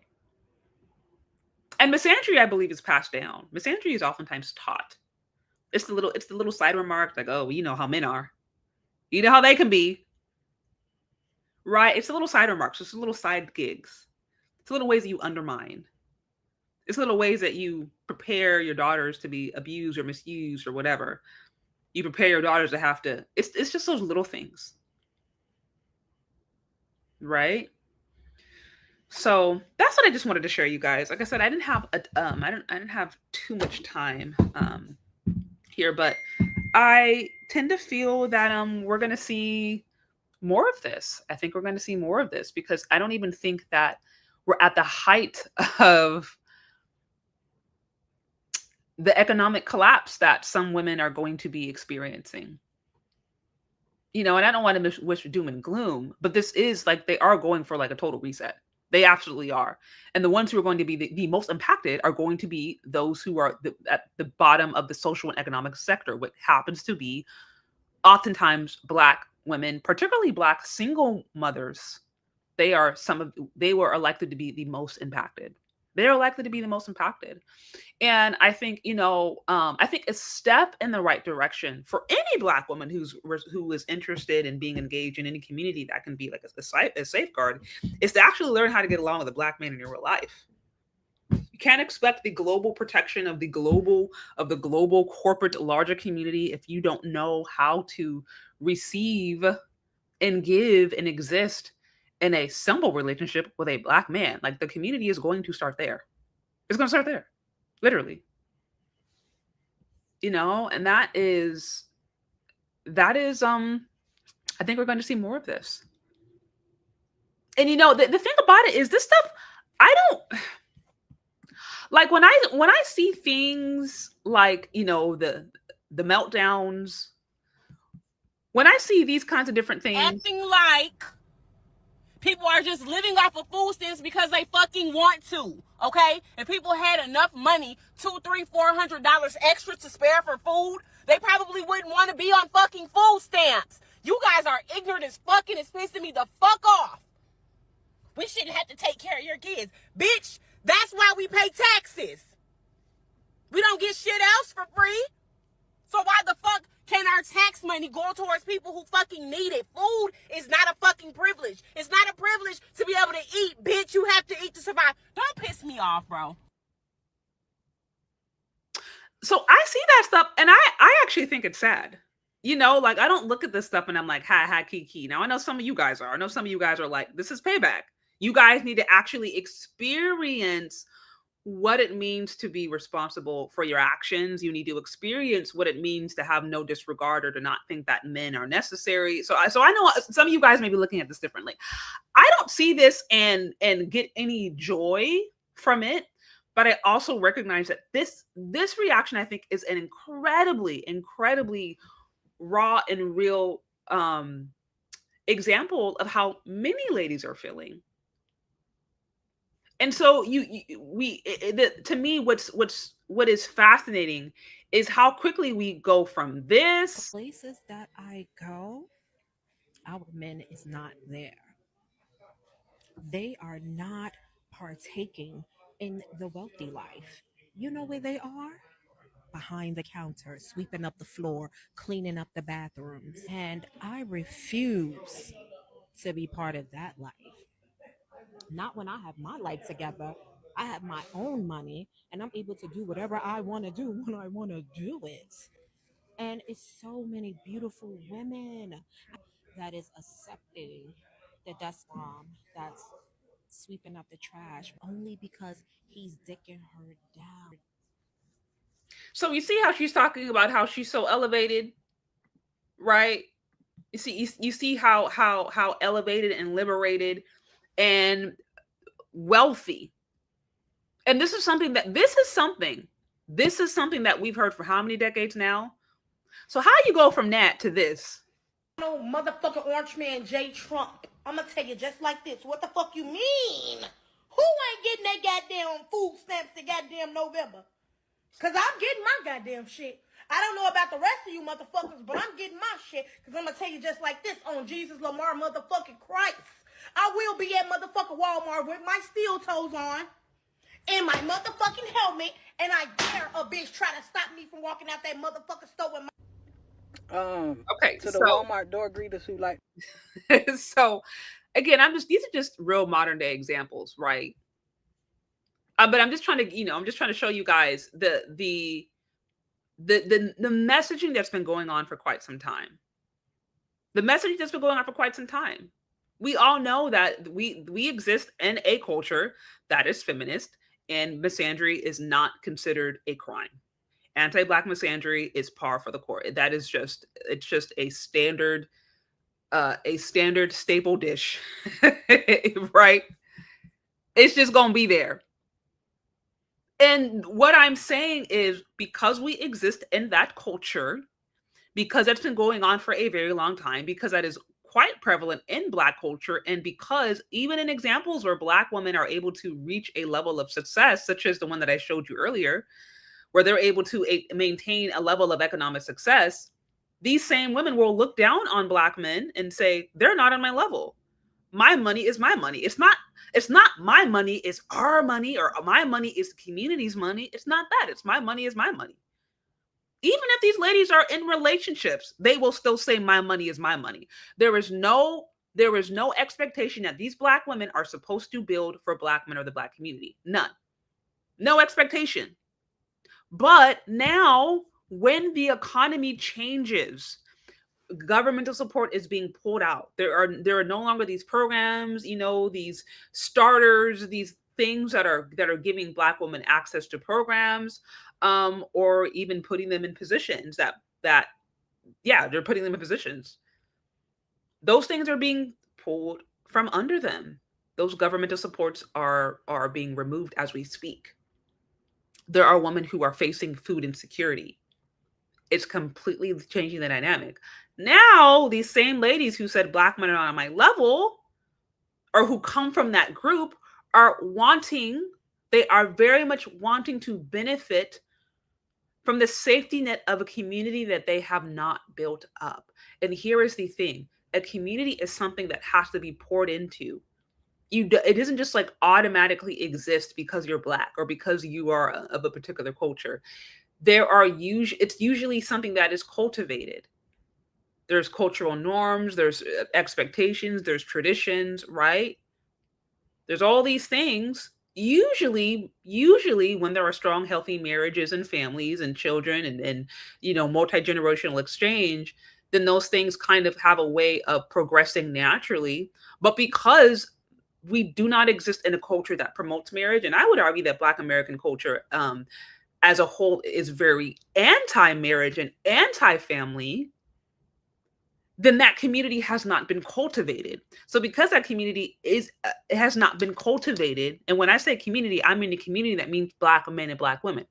And misandry, I believe, is passed down. Misandry is oftentimes taught. It's the little side remark, like, oh, well, you know how men are. You know how they can be. Right? It's the little side remarks. It's the little side gigs. It's the little ways that you undermine. It's little ways that you prepare your daughters to be abused or misused or whatever. You prepare your daughters to have to, it's just those little things. Right? So that's what I just wanted to share, you guys. Like I said, I didn't have I didn't have too much time here, but I tend to feel that we're going to see more of this. I think we're going to see more of this, because I don't even think that we're at the height of the economic collapse that some women are going to be experiencing. And I don't want to wish doom and gloom, but this is like, they are going for like a total reset. They absolutely are. And the ones who are going to be the most impacted are going to be those who are at the bottom of the social and economic sector, what happens to be oftentimes Black women, particularly Black single mothers. They are likely to be the most impacted. They're likely to be the most impacted. And I think, I think a step in the right direction for any Black woman who is interested in being engaged in any community that can be like a safeguard, is to actually learn how to get along with a Black man in your real life. You can't expect the global protection of the global corporate larger community if you don't know how to receive and give and exist in a simple relationship with a Black man. Like, the community is going to start there. It's going to start there, literally. And that is, I think we're going to see more of this. And the thing about it is, this stuff, I don't like when I see things like, the meltdowns, when I see these kinds of different things, acting like people are just living off of food stamps because they fucking want to, okay? If people had enough money, $200, $300, $400 extra to spare for food, they probably wouldn't want to be on fucking food stamps. You guys are ignorant as fucking. It's pissing me the fuck off. We shouldn't have to take care of your kids. Bitch, that's why we pay taxes. We don't get shit else for free. So why the fuck can our tax money go towards people who fucking need it? Food is not a fucking privilege. It's not a privilege to be able to eat, bitch. You have to eat to survive. Don't piss me off, bro. So I see that stuff, and I actually think it's sad. Like, I don't look at this stuff and I'm like, ha, kiki. Now, I know some of you guys are. I know some of you guys are like, this is payback. You guys need to actually experience what it means to be responsible for your actions. You need to experience what it means to have no disregard or to not think that men are necessary. So I know some of you guys may be looking at this differently. I don't see this and get any joy from it, but I also recognize that this reaction, I think, is an incredibly raw and real example of how many ladies are feeling. And so to me, what is fascinating is how quickly we go from this. Places that I go, our men is not there. They are not partaking in the wealthy life. You know where they are? Behind the counter, sweeping up the floor, cleaning up the bathrooms. And I refuse to be part of that life. Not when I have my life together. I have my own money and I'm able to do whatever I want to do when I want to do it. And it's so many beautiful women that is accepting the dust mom that's sweeping up the trash only because he's dicking her down. So you see how she's talking about how she's so elevated, right? You see how elevated and liberated and wealthy. And this is something that we've heard for how many decades now? So how you go from that to this? No motherfucking orange man J Trump. I'm gonna tell you just like this. What the fuck you mean? Who ain't getting that goddamn food stamps in goddamn November? Cause I'm getting my goddamn shit. I don't know about the rest of you motherfuckers, but I'm getting my shit. Cause I'm gonna tell you just like this on Jesus Lamar motherfucking Christ. I will be at motherfucking Walmart with my steel toes on and my motherfucking helmet, and I dare a bitch try to stop me from walking out that motherfucking store with my Okay, to the Walmart door greeters who like. So again, these are just real modern day examples, right? But I'm just trying to show you guys the messaging that's been going on for quite some time. The messaging that's been going on for quite some time. We all know that we exist in a culture that is feminist, and misandry is not considered a crime. Anti-Black misandry is par for the course. That is just a standard staple dish, right? It's just gonna be there. And what I'm saying is, because we exist in that culture, because that's been going on for a very long time, because that is quite prevalent in Black culture, and because even in examples where Black women are able to reach a level of success, such as the one that I showed you earlier, where they're able to maintain a level of economic success, these same women will look down on Black men and say, they're not on my level. My money is my money. It's not my money, it's our money, or my money is the community's money. It's not that. It's my money is my money. Even if these ladies are in relationships, they will still say my money is my money. There is no expectation that these Black women are supposed to build for Black men or the Black community. None. No expectation. But now, when the economy changes, governmental support is being pulled out. There are no longer these programs, these starters, these things that are giving Black women access to programs, or even putting them in positions they're putting them in positions. Those things are being pulled from under them. Those governmental supports are being removed as we speak. There are women who are facing food insecurity. It's completely changing the dynamic. Now, these same ladies who said Black men are not on my level, or who come from that group, they are very much wanting to benefit from the safety net of a community that they have not built up. And here is the thing. A community is something that has to be poured into. It doesn't just like automatically exist because you're Black or because you are of a particular culture. It's usually something that is cultivated. There's cultural norms, there's expectations, there's traditions, right? There's all these things. Usually when there are strong, healthy marriages and families and children and multi-generational exchange, then those things kind of have a way of progressing naturally. But because we do not exist in a culture that promotes marriage, and I would argue that Black American culture as a whole is very anti-marriage and anti-family, then that community has not been cultivated. So because that community has not been cultivated, and when I say community, I mean a community that means Black men and Black women.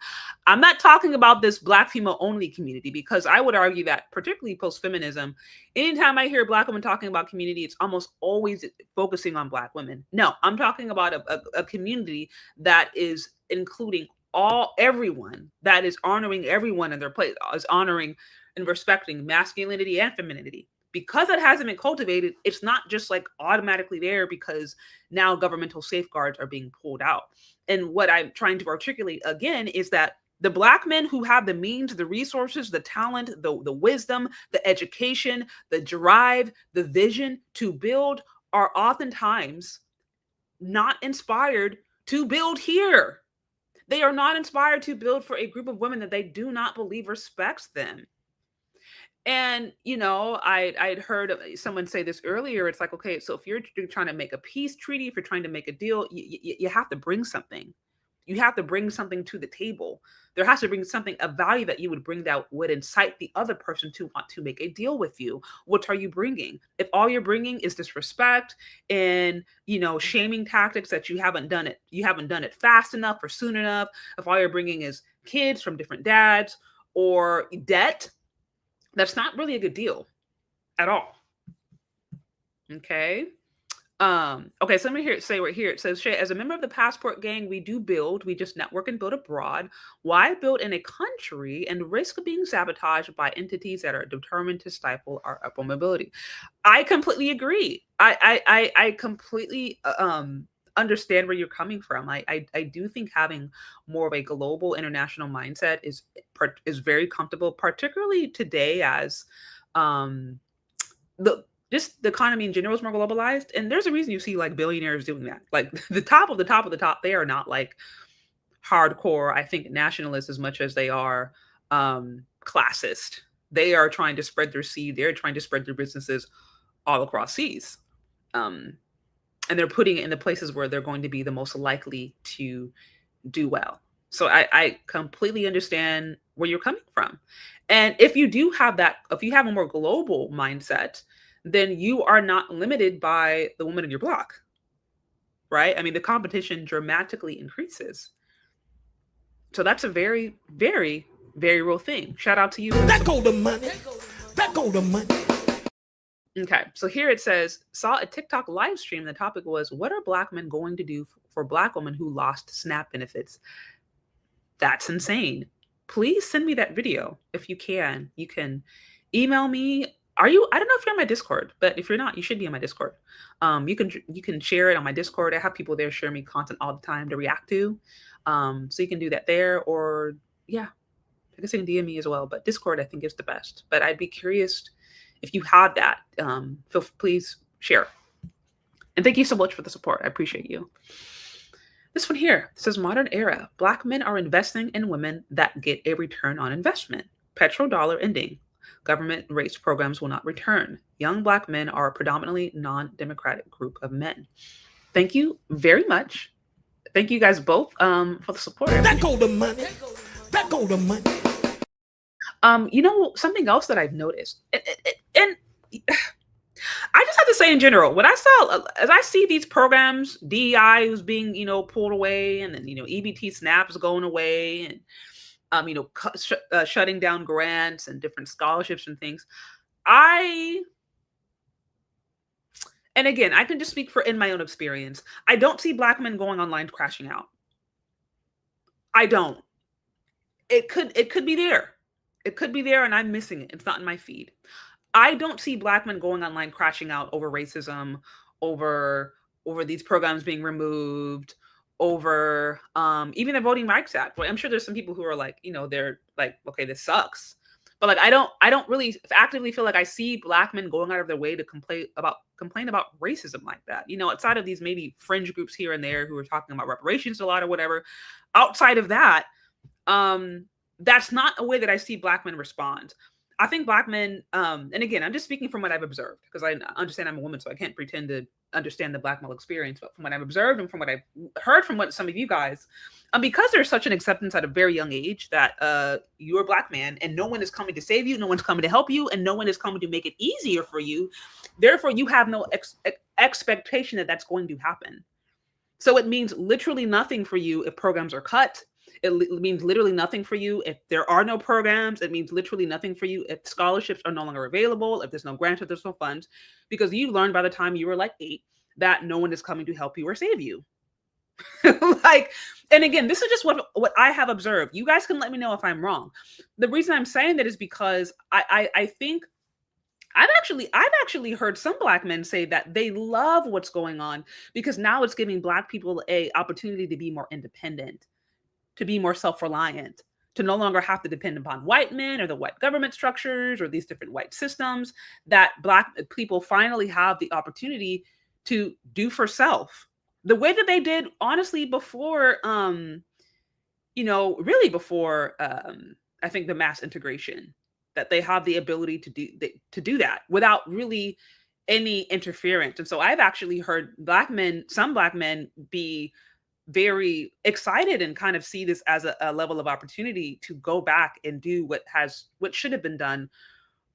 I'm not talking about this Black female only community, because I would argue that particularly post-feminism, anytime I hear Black women talking about community, it's almost always focusing on Black women. No, I'm talking about a community that is including everyone, that is honoring everyone in their place, is honoring and respecting masculinity and femininity. Because it hasn't been cultivated, it's not just like automatically there because now governmental safeguards are being pulled out. And what I'm trying to articulate again is that the Black men who have the means, the resources, the talent, the wisdom, the education, the drive, the vision to build are oftentimes not inspired to build here. They are not inspired to build for a group of women that they do not believe respects them. And, I'd heard someone say this earlier. It's like, okay, so if you're trying to make a peace treaty, if you're trying to make a deal, you have to bring something. You have to bring something to the table. There has to bring something of value that you would bring that would incite the other person to want to make a deal with you. What are you bringing? If all you're bringing is disrespect and, shaming tactics that you haven't done it fast enough or soon enough, if all you're bringing is kids from different dads or debt, that's not really a good deal at all. Okay. Okay, so let me say right here. It says, Shay, as a member of the Passport Gang, we just network and build abroad. Why build in a country and risk being sabotaged by entities that are determined to stifle our upward mobility? I completely agree. I completely understand where you're coming from. I do think having more of a global international mindset is very comfortable, particularly today as the economy in general is more globalized. And there's a reason you see like billionaires doing that. Like the top of the top of the top, they are not like hardcore, I think, nationalists as much as they are classist. They are trying to spread their seed. They're trying to spread their businesses all across seas. And they're putting it in the places where they're going to be the most likely to do well. So I completely understand where you're coming from. And if you do have that, if you have a more global mindset, then you are not limited by the woman in your block, right? I mean, the competition dramatically increases. So that's a very, very, very real thing. Shout out to you. That go the money. That go the money. Okay, so here it says, saw a TikTok live stream. The topic was, what are Black men going to do for Black women who lost SNAP benefits? That's insane. Please send me that video if you can. You can email me. I don't know if you're on my Discord, but if you're not, you should be on my Discord. You can share it on my Discord. I have people there share me content all the time to react to. So you can do that there, or yeah, I guess you can DM me as well. But Discord, I think, is the best. But I'd be curious if you have that. Please share. And thank you so much for the support. I appreciate you. This one here says, modern era. Black men are investing in women that get a return on investment. Petrodollar ending. Government rates programs will not return. Young Black men are a predominantly non-democratic group of men. Thank you very much. Thank you guys both for the support. That go the money. That go the money. Something else that I've noticed, and I just have to say in general, as I see these programs, DEI was being, pulled away, and then, EBT SNAP is going away, and, shutting down grants and different scholarships and things. And again, I can just speak in my own experience. I don't see Black men going online crashing out. I don't. It could be there. It could be there and I'm missing it. It's not in my feed. I don't see Black men going online crashing out over racism, over these programs being removed, over even the Voting Rights Act. Well, I'm sure there's some people who are like, they're like, okay, this sucks. But like, I don't really actively feel like I see Black men going out of their way to complain about racism like that. Outside of these maybe fringe groups here and there who are talking about reparations a lot or whatever. Outside of that, that's not a way that I see Black men respond. I think black men, and again, I'm just speaking from what I've observed because I understand I'm a woman, so I can't pretend to understand the black male experience. But from what I've observed and from what I've heard from what some of you guys, because there's such an acceptance at a very young age that you're a black man and no one is coming to save you, no one's coming to help you, and no one is coming to make it easier for you. Therefore, you have no expectation that that's going to happen. So it means literally nothing for you if programs are cut. It means literally nothing for you if there are no programs. It means literally nothing for you if scholarships are no longer available, if there's no grants, if there's no funds, because you learned by the time you were like 8 that no one is coming to help you or save you. Like, and again, this is just what I have observed. You guys can let me know if I'm wrong. The reason I'm saying that is because I think I've actually heard some black men say that they love what's going on because now it's giving black people a opportunity to be more independent, to be more self-reliant, to no longer have to depend upon white men or the white government structures or these different white systems, that black people finally have the opportunity to do for self. The way that they did, honestly, before, really before, I think the mass integration, that they have the ability to do that without really any interference. And so I've actually heard some black men be very excited and kind of see this as a level of opportunity to go back and do what should have been done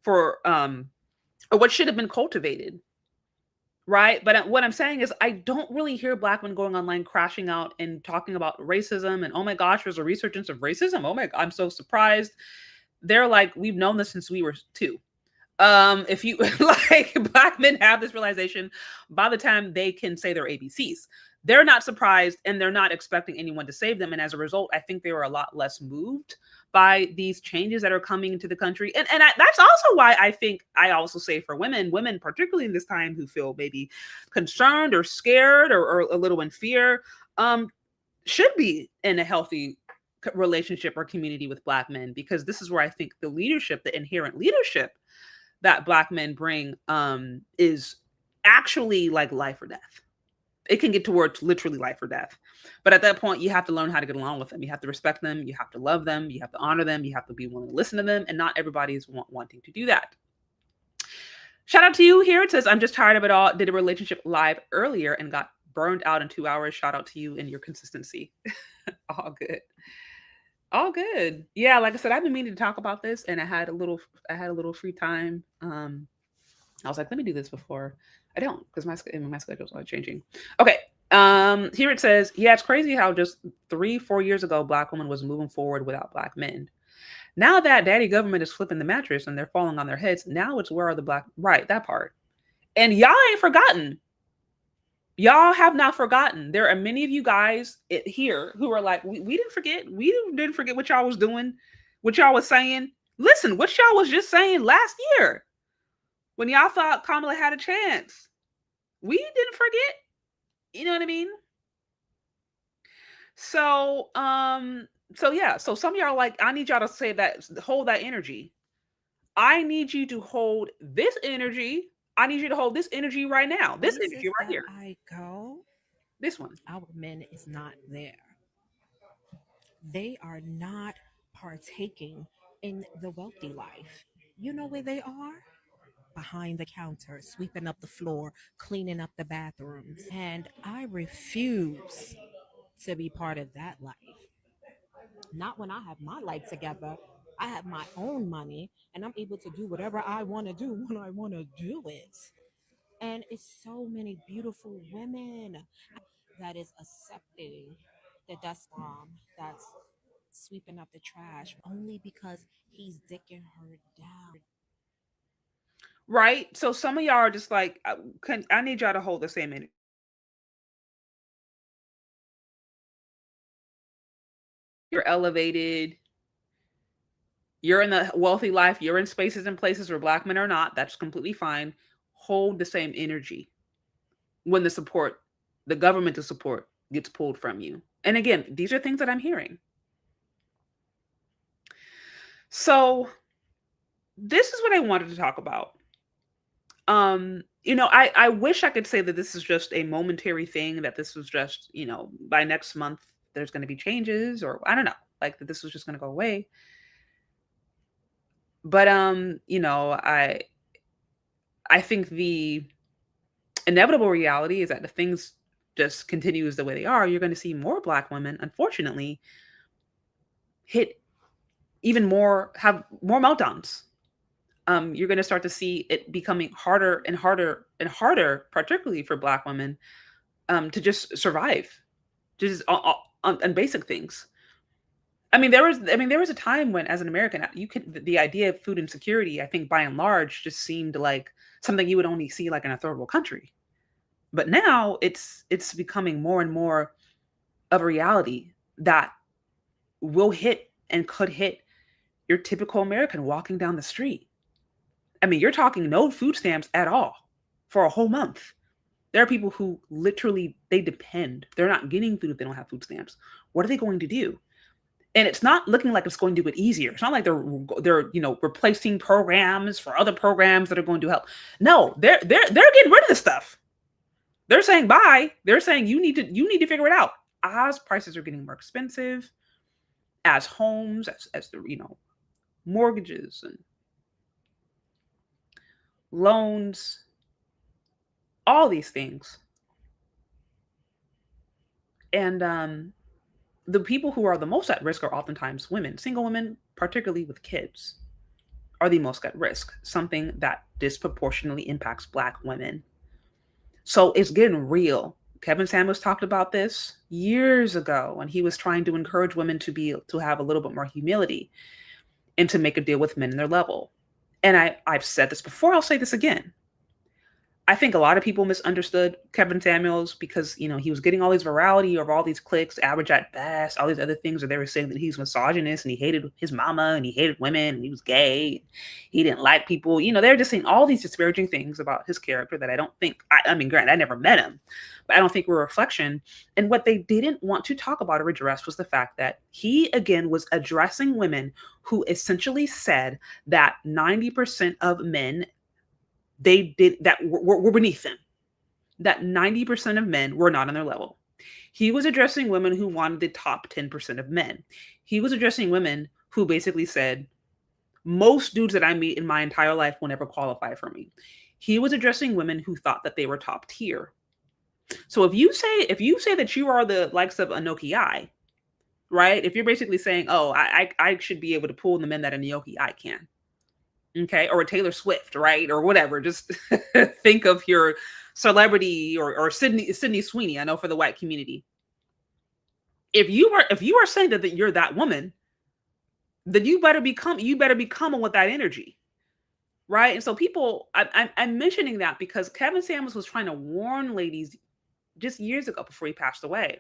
for or what should have been cultivated. Right. But what I'm saying is I don't really hear black men going online crashing out and talking about racism and, oh my gosh, there's a resurgence of racism. Oh my, I'm so surprised. They're like, we've known this since we were 2. If you like, black men have this realization by the time they can say their ABCs. They're not surprised and they're not expecting anyone to save them. And as a result, I think they were a lot less moved by these changes that are coming into the country. And that's also why I think I also say for women, particularly in this time who feel maybe concerned or scared or a little in fear, should be in a healthy relationship or community with black men, because this is where I think the leadership, the inherent leadership that black men bring is actually like life or death. It can get towards literally life or death. But at that point, you have to learn how to get along with them. You have to respect them. You have to love them. You have to honor them. You have to be willing to listen to them. And not everybody is wanting to do that. Shout out to you here. It says, I'm just tired of it all. Did a relationship live earlier and got burned out in 2 hours. Shout out to you and your consistency. All good. All good. Yeah, like I said, I've been meaning to talk about this, and I had a little free time. I was like, let me do this before I don't, because my schedule's always changing. Okay. Here it says, yeah, it's crazy how just 3-4 years ago, black women was moving forward without black men. Now that daddy government is flipping the mattress and they're falling on their heads, now it's where are the black, right, that part. And y'all ain't forgotten. Y'all have not forgotten. There are many of you guys here who are like, we didn't forget. We didn't forget what y'all was doing, what y'all was saying. Listen, what y'all was just saying last year when y'all thought Kamala had a chance. We didn't forget. You know what I mean? So, yeah. So some of y'all are like, I need y'all to say that, hold that energy. I need you to hold this energy. I need you to hold this energy right now. This energy right here. I go. This one. Our men is not there. They are not partaking in the wealthy life. You know where they are? Behind the counter, sweeping up the floor, cleaning up the bathrooms. And I refuse to be part of that life. Not when I have my life together. I have my own money and I'm able to do whatever I want to do when I want to do it. And it's so many beautiful women that is accepting the dust bomb that's sweeping up the trash only because he's dicking her down. Right. So some of y'all are just like, I need y'all to hold the same energy. You're elevated. You're in the wealthy life. You're in spaces and places where black men are not. That's completely fine. Hold the same energy when the governmental support gets pulled from you. And again, these are things that I'm hearing. So this is what I wanted to talk about. I wish I could say that this is just a momentary thing, that this was just, by next month, there's going to be changes, or I don't know, like that this was just going to go away. But you know, I think the inevitable reality is that if things just continues the way they are, you're going to see more Black women, unfortunately, hit even more, have more meltdowns. You're going to start to see it becoming harder and harder and harder, particularly for Black women, to just survive, just on basic things. There was a time when, as an American, you could the idea of food insecurity, I think, by and large, just seemed like something you would only see like in a third world country. But now it's becoming more and more of a reality that will hit and could hit your typical American walking down the street. I mean, you're talking no food stamps at all for a whole month. There are people who literally they depend. They're not getting food if they don't have food stamps. What are they going to do? And it's not looking like it's going to get easier. It's not like they're replacing programs for other programs that are going to help. No, they're getting rid of this stuff. They're saying bye. They're saying you need to figure it out as prices are getting more expensive, as homes, as the mortgages and loans, all these things. And the people who are the most at risk are oftentimes women, single women, particularly with kids, are the most at risk, something that disproportionately impacts Black women. So it's getting real. Kevin Samuels talked about this years ago when he was trying to encourage women to have a little bit more humility and to make a deal with men in their level. And I've said this before, I'll say this again. I think a lot of people misunderstood Kevin Samuels because, he was getting all these virality over all these clicks, average at best, all these other things where they were saying that he's misogynist and he hated his mama and he hated women and he was gay. He didn't like people. They were just saying all these disparaging things about his character that I don't think, granted, I never met him, but I don't think were a reflection. And what they didn't want to talk about or address was the fact that he, again, was addressing women who essentially said that 90% of men they did that were beneath them, that 90% of men were not on their level. He was addressing women who wanted the top 10% of men. He was addressing women who basically said, most dudes that I meet in my entire life will never qualify for me. He was addressing women who thought that they were top tier. So if you say that you are the likes of Anoki I, right? If you're basically saying, oh, I should be able to pull the men that Anoki I can. Okay, or a Taylor Swift, right? Or whatever. Just think of your celebrity or Sydney Sweeney, I know, for the white community. If you are saying that you're that woman, then you better become with that energy. Right. And so I'm mentioning that because Kevin Samuels was trying to warn ladies just years ago before he passed away.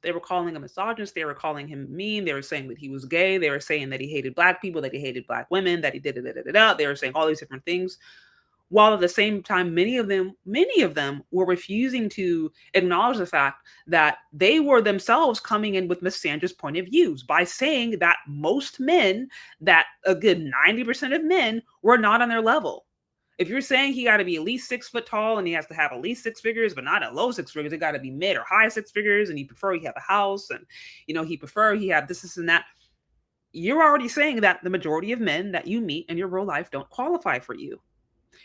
They were calling him misogynist. They were calling him mean. They were saying that he was gay. They were saying that he hated Black people, that he hated Black women, that he did it. They were saying all these different things. While at the same time, many of them were refusing to acknowledge the fact that they were themselves coming in with Miss Sandra's point of views by saying that most men, that a good 90% of men were not on their level. If you're saying he got to be at least 6 foot tall and he has to have at least 6 figures, but not at low 6 figures, it got to be mid or high 6 figures, and he prefer he have a house, and he prefer he have this and that. You're already saying that the majority of men that you meet in your real life don't qualify for you.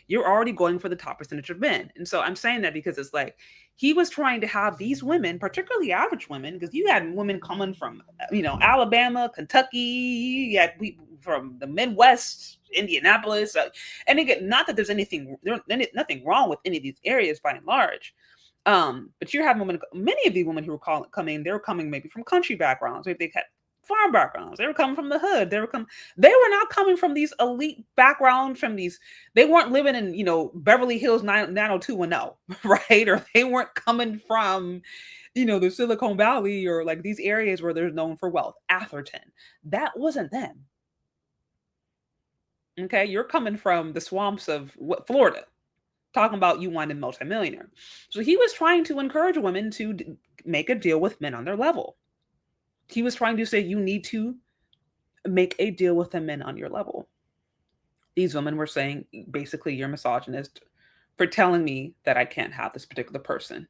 You're already going for the top percentage of men. And so I'm saying that because it's like he was trying to have these women, particularly average women, because you had women coming from, Alabama, Kentucky, you had people from the Midwest, Indianapolis. And again, not that there's nothing wrong with any of these areas by and large. But you have many of these women who were they were coming maybe from country backgrounds. Maybe they had farm backgrounds. They were coming from the hood. They were not coming from these elite backgrounds, they weren't living in, Beverly Hills 90210, right? Or they weren't coming from, the Silicon Valley or like these areas where they're known for wealth. Atherton. That wasn't them. Okay. You're coming from the swamps of Florida, talking about you wanted a multimillionaire. So he was trying to encourage women to make a deal with men on their level. He was trying to say, you need to make a deal with the men on your level. These women were saying, basically, you're misogynist for telling me that I can't have this particular person.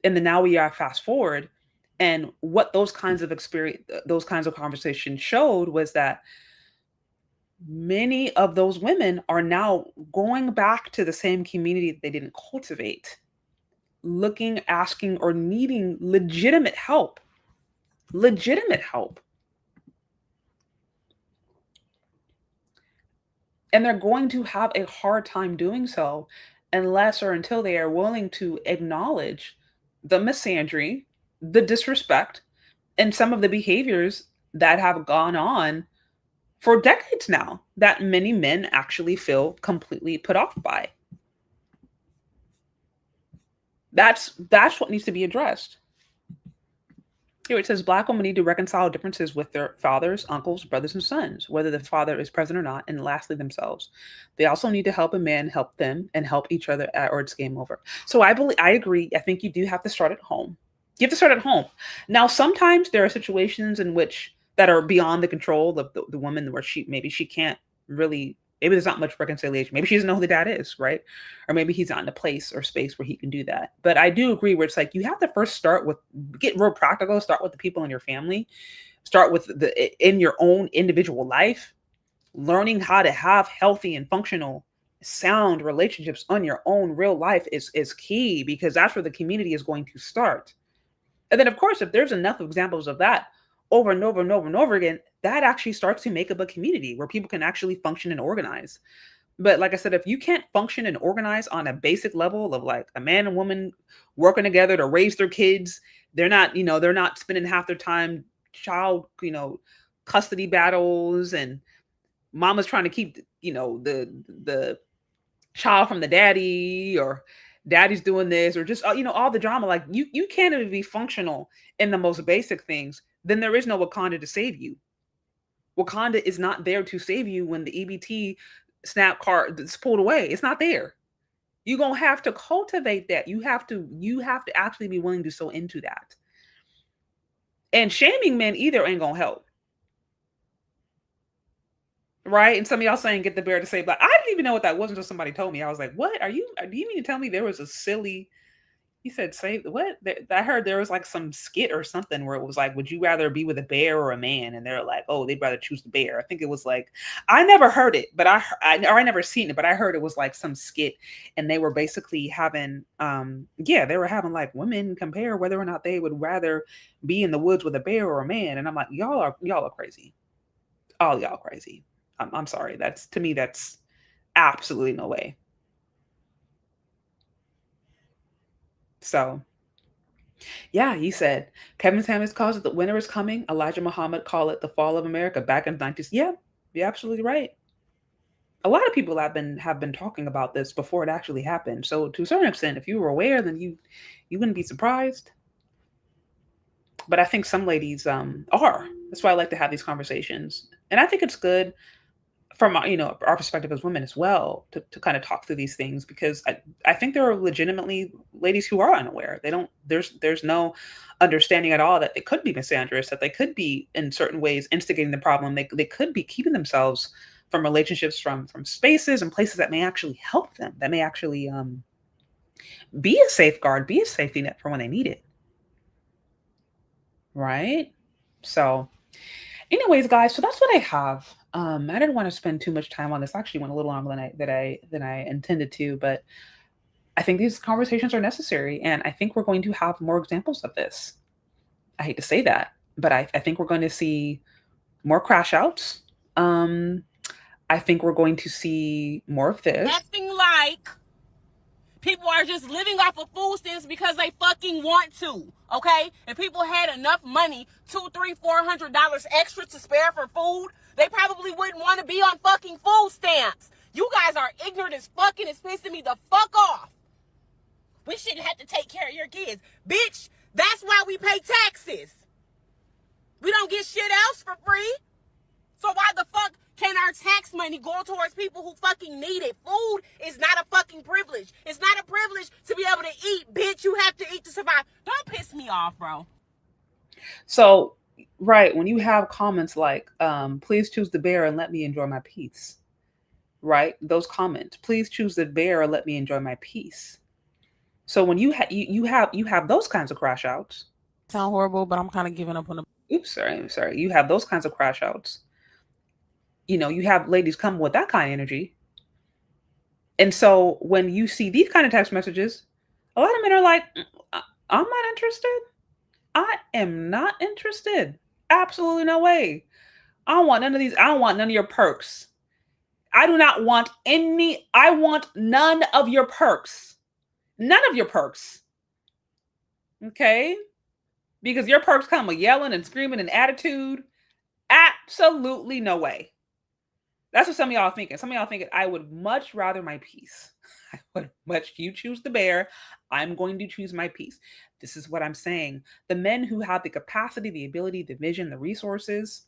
And then now we are fast forward. And what those kinds of conversations showed was that many of those women are now going back to the same community that they didn't cultivate, looking, asking, or needing legitimate help. Legitimate help. And they're going to have a hard time doing so unless or until they are willing to acknowledge the misandry, the disrespect, and some of the behaviors that have gone on for decades now that many men actually feel completely put off by. That's what needs to be addressed. Here it says Black women need to reconcile differences with their fathers, uncles, brothers, and sons, whether the father is present or not, and lastly, themselves. They also need to help a man help them and help each other, or it's game over. So I agree. I think you do have to start at home. You have to start at home. Now, sometimes there are situations in which that are beyond the control of the woman, where maybe she can't really. Maybe there's not much reconciliation. Maybe she doesn't know who the dad is, right? Or maybe he's not in a place or space where he can do that. But I do agree where it's like you have to first get real practical, start with the people in your family, start with in your own individual life, learning how to have healthy and functional, sound relationships on your own real life is key, because that's where the community is going to start. And then, of course, if there's enough examples of that over and over and over and over again, that actually starts to make up a community where people can actually function and organize. But like I said, if you can't function and organize on a basic level of like a man and woman working together to raise their kids, they're not spending half their time child, custody battles, and mama's trying to keep, the child from the daddy, or daddy's doing this, or just, all the drama. Like you can't even be functional in the most basic things. Then there is no Wakanda to save you. Wakanda is not there to save you when the EBT snap card is pulled away. It's not there. You're going to have to cultivate that. You have to actually be willing to sow into that. And shaming men either ain't going to help. Right? And some of y'all saying get the bear to save Black. I didn't even know what that was until somebody told me. I was like, what? Do you mean to tell me there was a silly, he said, save what? I heard there was like some skit or something where it was like, would you rather be with a bear or a man? And they're like, oh, they'd rather choose the bear. I think it was like, I never heard it, but I never seen it, but I heard it was like some skit, and they were basically having, they were having like women compare whether or not they would rather be in the woods with a bear or a man. And I'm like, y'all are crazy. All y'all crazy. I'm sorry. To me, that's absolutely no way. So, yeah, he said, Kevin Samuels calls it the winter is coming. Elijah Muhammad called it the fall of America back in the 90s. Yeah, you're absolutely right. A lot of people have been talking about this before it actually happened. So to a certain extent, if you were aware, then you wouldn't be surprised. But I think some ladies are. That's why I like to have these conversations. And I think it's good from our perspective as women as well to kind of talk through these things, because I think there are legitimately ladies who are unaware. There's no understanding at all that they could be misandrous, that they could be in certain ways instigating the problem. They could be keeping themselves from relationships, from spaces and places that may actually help them, that may actually be a safeguard, be a safety net for when they need it. Right? So anyways, guys, so that's what I have. I didn't want to spend too much time on this. I actually went a little longer than I intended to, but I think these conversations are necessary, and I think we're going to have more examples of this. I hate to say that, but I think we're going to see more crash outs. I think we're going to see more of this. Nothing like people are just living off of food stamps because they fucking want to. Okay? If people had enough money, $200, $300, $400 extra to spare for food, they probably wouldn't want to be on fucking food stamps. You guys are ignorant as fucking. It's pissing me the fuck off. We shouldn't have to take care of your kids. Bitch, that's why we pay taxes. We don't get shit else for free. So why the fuck can our tax money go towards people who fucking need it? Food is not a fucking privilege. It's not a privilege to be able to eat, bitch. You have to eat to survive. Don't piss me off, bro. So, right, when you have comments like, please choose the bear and let me enjoy my peace. Right? Those comments, please choose the bear and let me enjoy my peace. So when you have those kinds of crash outs. Sound horrible, but I'm kind of giving up on the. Oops, sorry. You have those kinds of crash outs. you have ladies come with that kind of energy. And so when you see these kind of text messages, a lot of men are like, I'm not interested. I am not interested. Absolutely no way. I don't want none of these. I don't want none of your perks. I do not want any. I want none of your perks. None of your perks. Okay? Because your perks come with yelling and screaming and attitude. Absolutely no way. That's what some of y'all are thinking. Some of y'all thinking, I would much rather my peace. I would much, you choose the bear. I'm going to choose my peace. This is what I'm saying. The men who have the capacity, the ability, the vision, the resources,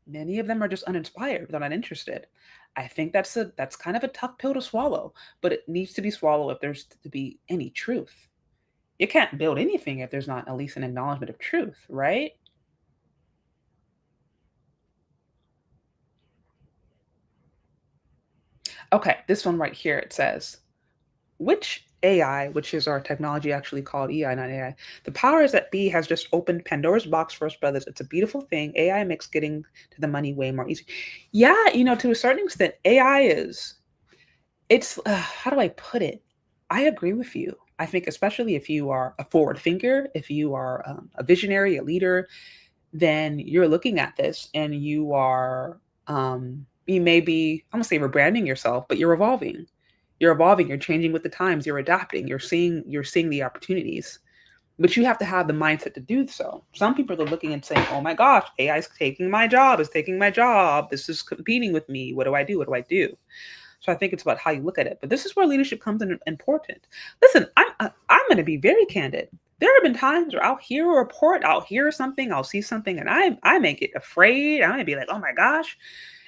many of them are just uninspired. They're not interested. I think that's kind of a tough pill to swallow, but it needs to be swallowed if there's to be any truth. You can't build anything if there's not at least an acknowledgement of truth, right? Okay, this one right here, it says, which AI, which is our technology actually called EI, not AI, the powers that be has just opened Pandora's box for us brothers. It's a beautiful thing. AI makes getting to the money way more easy. Yeah, to a certain extent, AI it's, how do I put it? I agree with you. I think especially if you are a forward thinker, if you are a visionary, a leader, then you're looking at this and you are, you may be, I'm gonna say rebranding yourself, but you're evolving. You're evolving, you're changing with the times, you're adapting, you're seeing the opportunities. But you have to have the mindset to do so. Some people are looking and saying, oh my gosh, AI is taking my job, this is competing with me. What do I do? What do I do? So I think it's about how you look at it. But this is where leadership comes in important. Listen, I'm going to be very candid. There have been times where I'll hear a report, I'll hear something, I'll see something, and I may get afraid. I may be like, oh my gosh.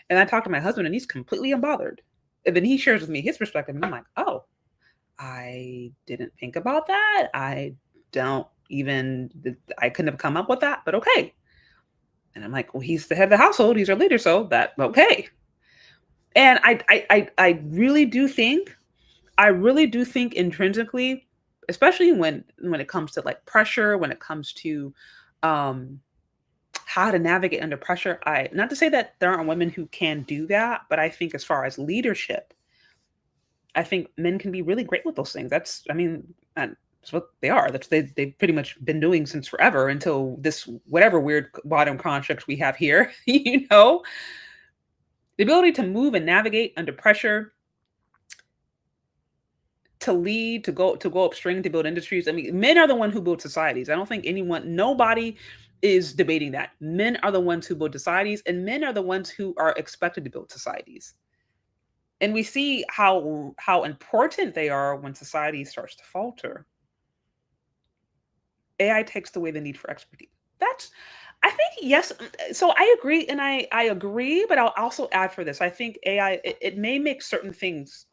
And I talk to my husband, and he's completely unbothered. And then he shares with me his perspective, and I'm like, oh, I didn't think about that. I couldn't have come up with that, but okay. And I'm like, well, he's the head of the household, he's our leader, so that okay. And I really do think intrinsically, especially when it comes to like pressure, when it comes to how to navigate under pressure. Not to say that there aren't women who can do that, but I think as far as leadership, I think men can be really great with those things. That's what they are. They've pretty much been doing since forever until this whatever weird bottom construct we have here, The ability to move and navigate under pressure, to lead, to go upstream, to build industries. I mean, men are the one who build societies. I don't think nobody is debating that. Men are the ones who build societies, and men are the ones who are expected to build societies. And we see how important they are when society starts to falter. AI takes away the need for expertise. I think, yes. So I agree, and I agree, but I'll also add for this. I think AI, it may make certain things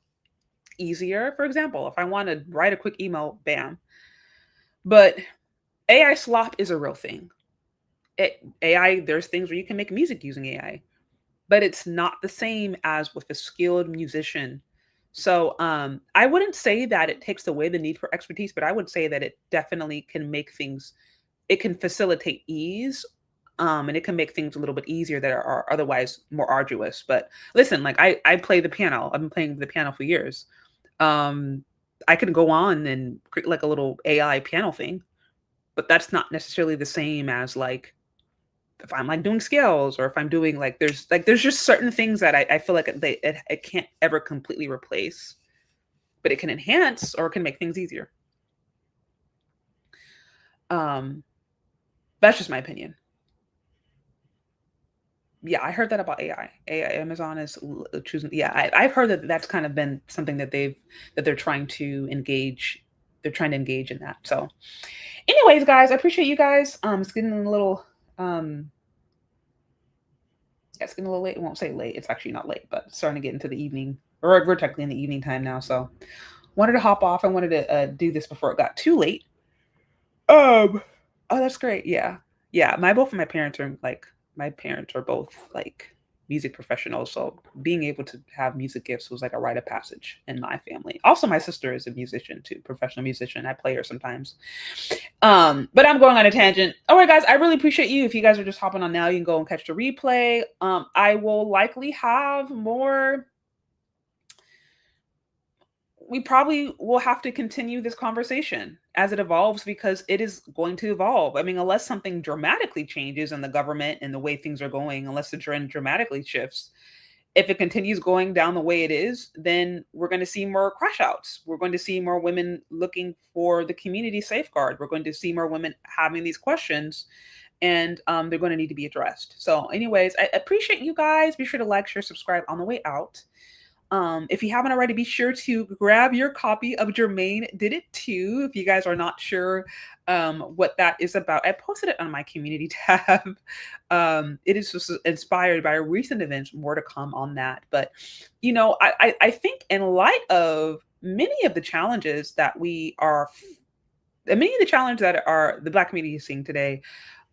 easier. For example, if I want to write a quick email, bam. But AI slop is a real thing. AI, there's things where you can make music using AI, but it's not the same as with a skilled musician. So I wouldn't say that it takes away the need for expertise, but I would say that it definitely can make things, it can facilitate ease, and it can make things a little bit easier that are otherwise more arduous. But listen, like I play the piano. I've been playing the piano for years. I could go on and create like a little AI piano thing, but that's not necessarily the same as like if I'm like doing scales or if I'm doing there's just certain things that I feel like it can't ever completely replace, but it can enhance or it can make things easier. That's just my opinion. Yeah, I heard that about AI. Amazon is choosing. Yeah, I've heard that that's kind of been something that they're trying to engage. They're trying to engage in that. So, anyways, guys, I appreciate you guys. It's getting a little. It's getting a little late. I won't say late. It's actually not late, but it's starting to get into the evening, or we're technically in the evening time now. So, wanted to hop off. I wanted to do this before it got too late. Oh, that's great. Yeah. Both of my parents are both like music professionals. So being able to have music gifts was like a rite of passage in my family. Also, my sister is a musician too, professional musician. I play her sometimes. But I'm going on a tangent. All right, guys, I really appreciate you. If you guys are just hopping on now, you can go and catch the replay. I will likely have more. We probably will have to continue this conversation as it evolves, because it is going to evolve. I mean, unless something dramatically changes in the government and the way things are going, unless the trend dramatically shifts, if it continues going down the way it is, then we're going to see more crash outs. We're going to see more women looking for the community safeguard. We're going to see more women having these questions, and they're going to need to be addressed. So anyways, I appreciate you guys. Be sure to like, share, subscribe on the way out. If you haven't already, be sure to grab your copy of Jermaine Did It Too. If you guys are not sure what that is about, I posted it on my community tab. It is just inspired by recent events. More to come on that. But, you know, I think in light of many of the challenges that the Black community is seeing today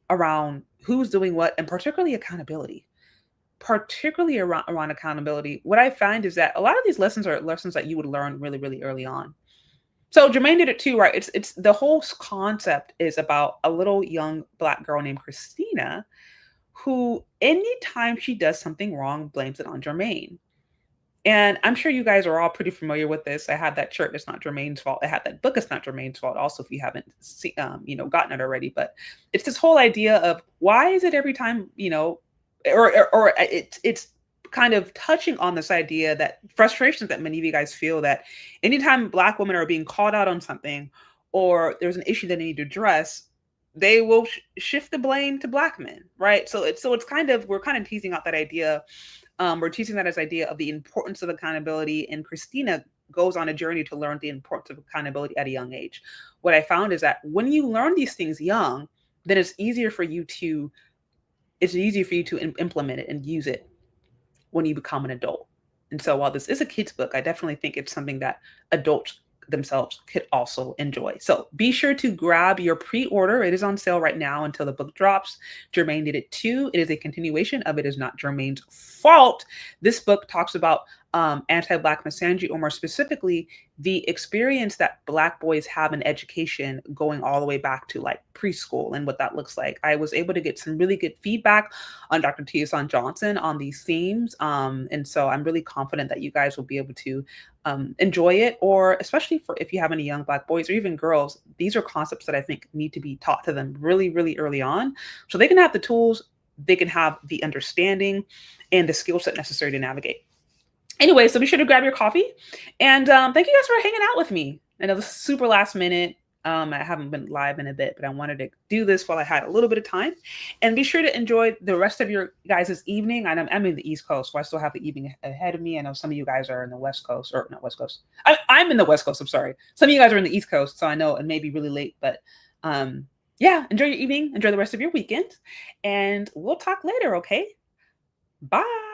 around who's doing what, and particularly accountability. Around accountability, what I find is that a lot of these lessons are lessons that you would learn really, really early on. So Jermaine Did It Too, right? It's the whole concept is about a little young Black girl named Christina, who anytime she does something wrong, blames it on Jermaine. And I'm sure you guys are all pretty familiar with this. I had that shirt, It's Not Jermaine's Fault. I had that book, It's Not Jermaine's Fault. Also, if you haven't gotten it already, but it's this whole idea of why is it every time, or it's kind of touching on this idea that frustrations that many of you guys feel that anytime Black women are being called out on something, or there's an issue that they need to address, they will shift the blame to Black men, right? So it's kind of, we're kind of teasing out that idea. We're teasing that as idea of the importance of accountability, and Christina goes on a journey to learn the importance of accountability at a young age. What I found is that when you learn these things young, then it's easier for you to implement it and use it when you become an adult. And so while this is a kid's book, I definitely think it's something that adults themselves could also enjoy. So be sure to grab your pre-order. It is on sale right now until the book drops. Jermaine Did It Too. It is a continuation of It Is Not Jermaine's Fault. This book talks about anti-Black misandry, or more specifically, the experience that Black boys have in education going all the way back to like preschool and what that looks like. I was able to get some really good feedback on Dr. Tiason Johnson on these themes. And so I'm really confident that you guys will be able to enjoy it, or especially for if you have any young Black boys or even girls, these are concepts that I think need to be taught to them really, really early on, so they can have the tools, they can have the understanding and the skill set necessary to navigate. Anyway, so be sure to grab your coffee, and thank you guys for hanging out with me. I know this is super last minute. I haven't been live in a bit, but I wanted to do this while I had a little bit of time. And be sure to enjoy the rest of your guys' evening. I'm in the East Coast, so I still have the evening ahead of me. I know some of you guys are in the West Coast, or not West Coast. I'm in the West Coast, I'm sorry. Some of you guys are in the East Coast, so I know it may be really late, but yeah, enjoy your evening, enjoy the rest of your weekend, and we'll talk later, okay? Bye.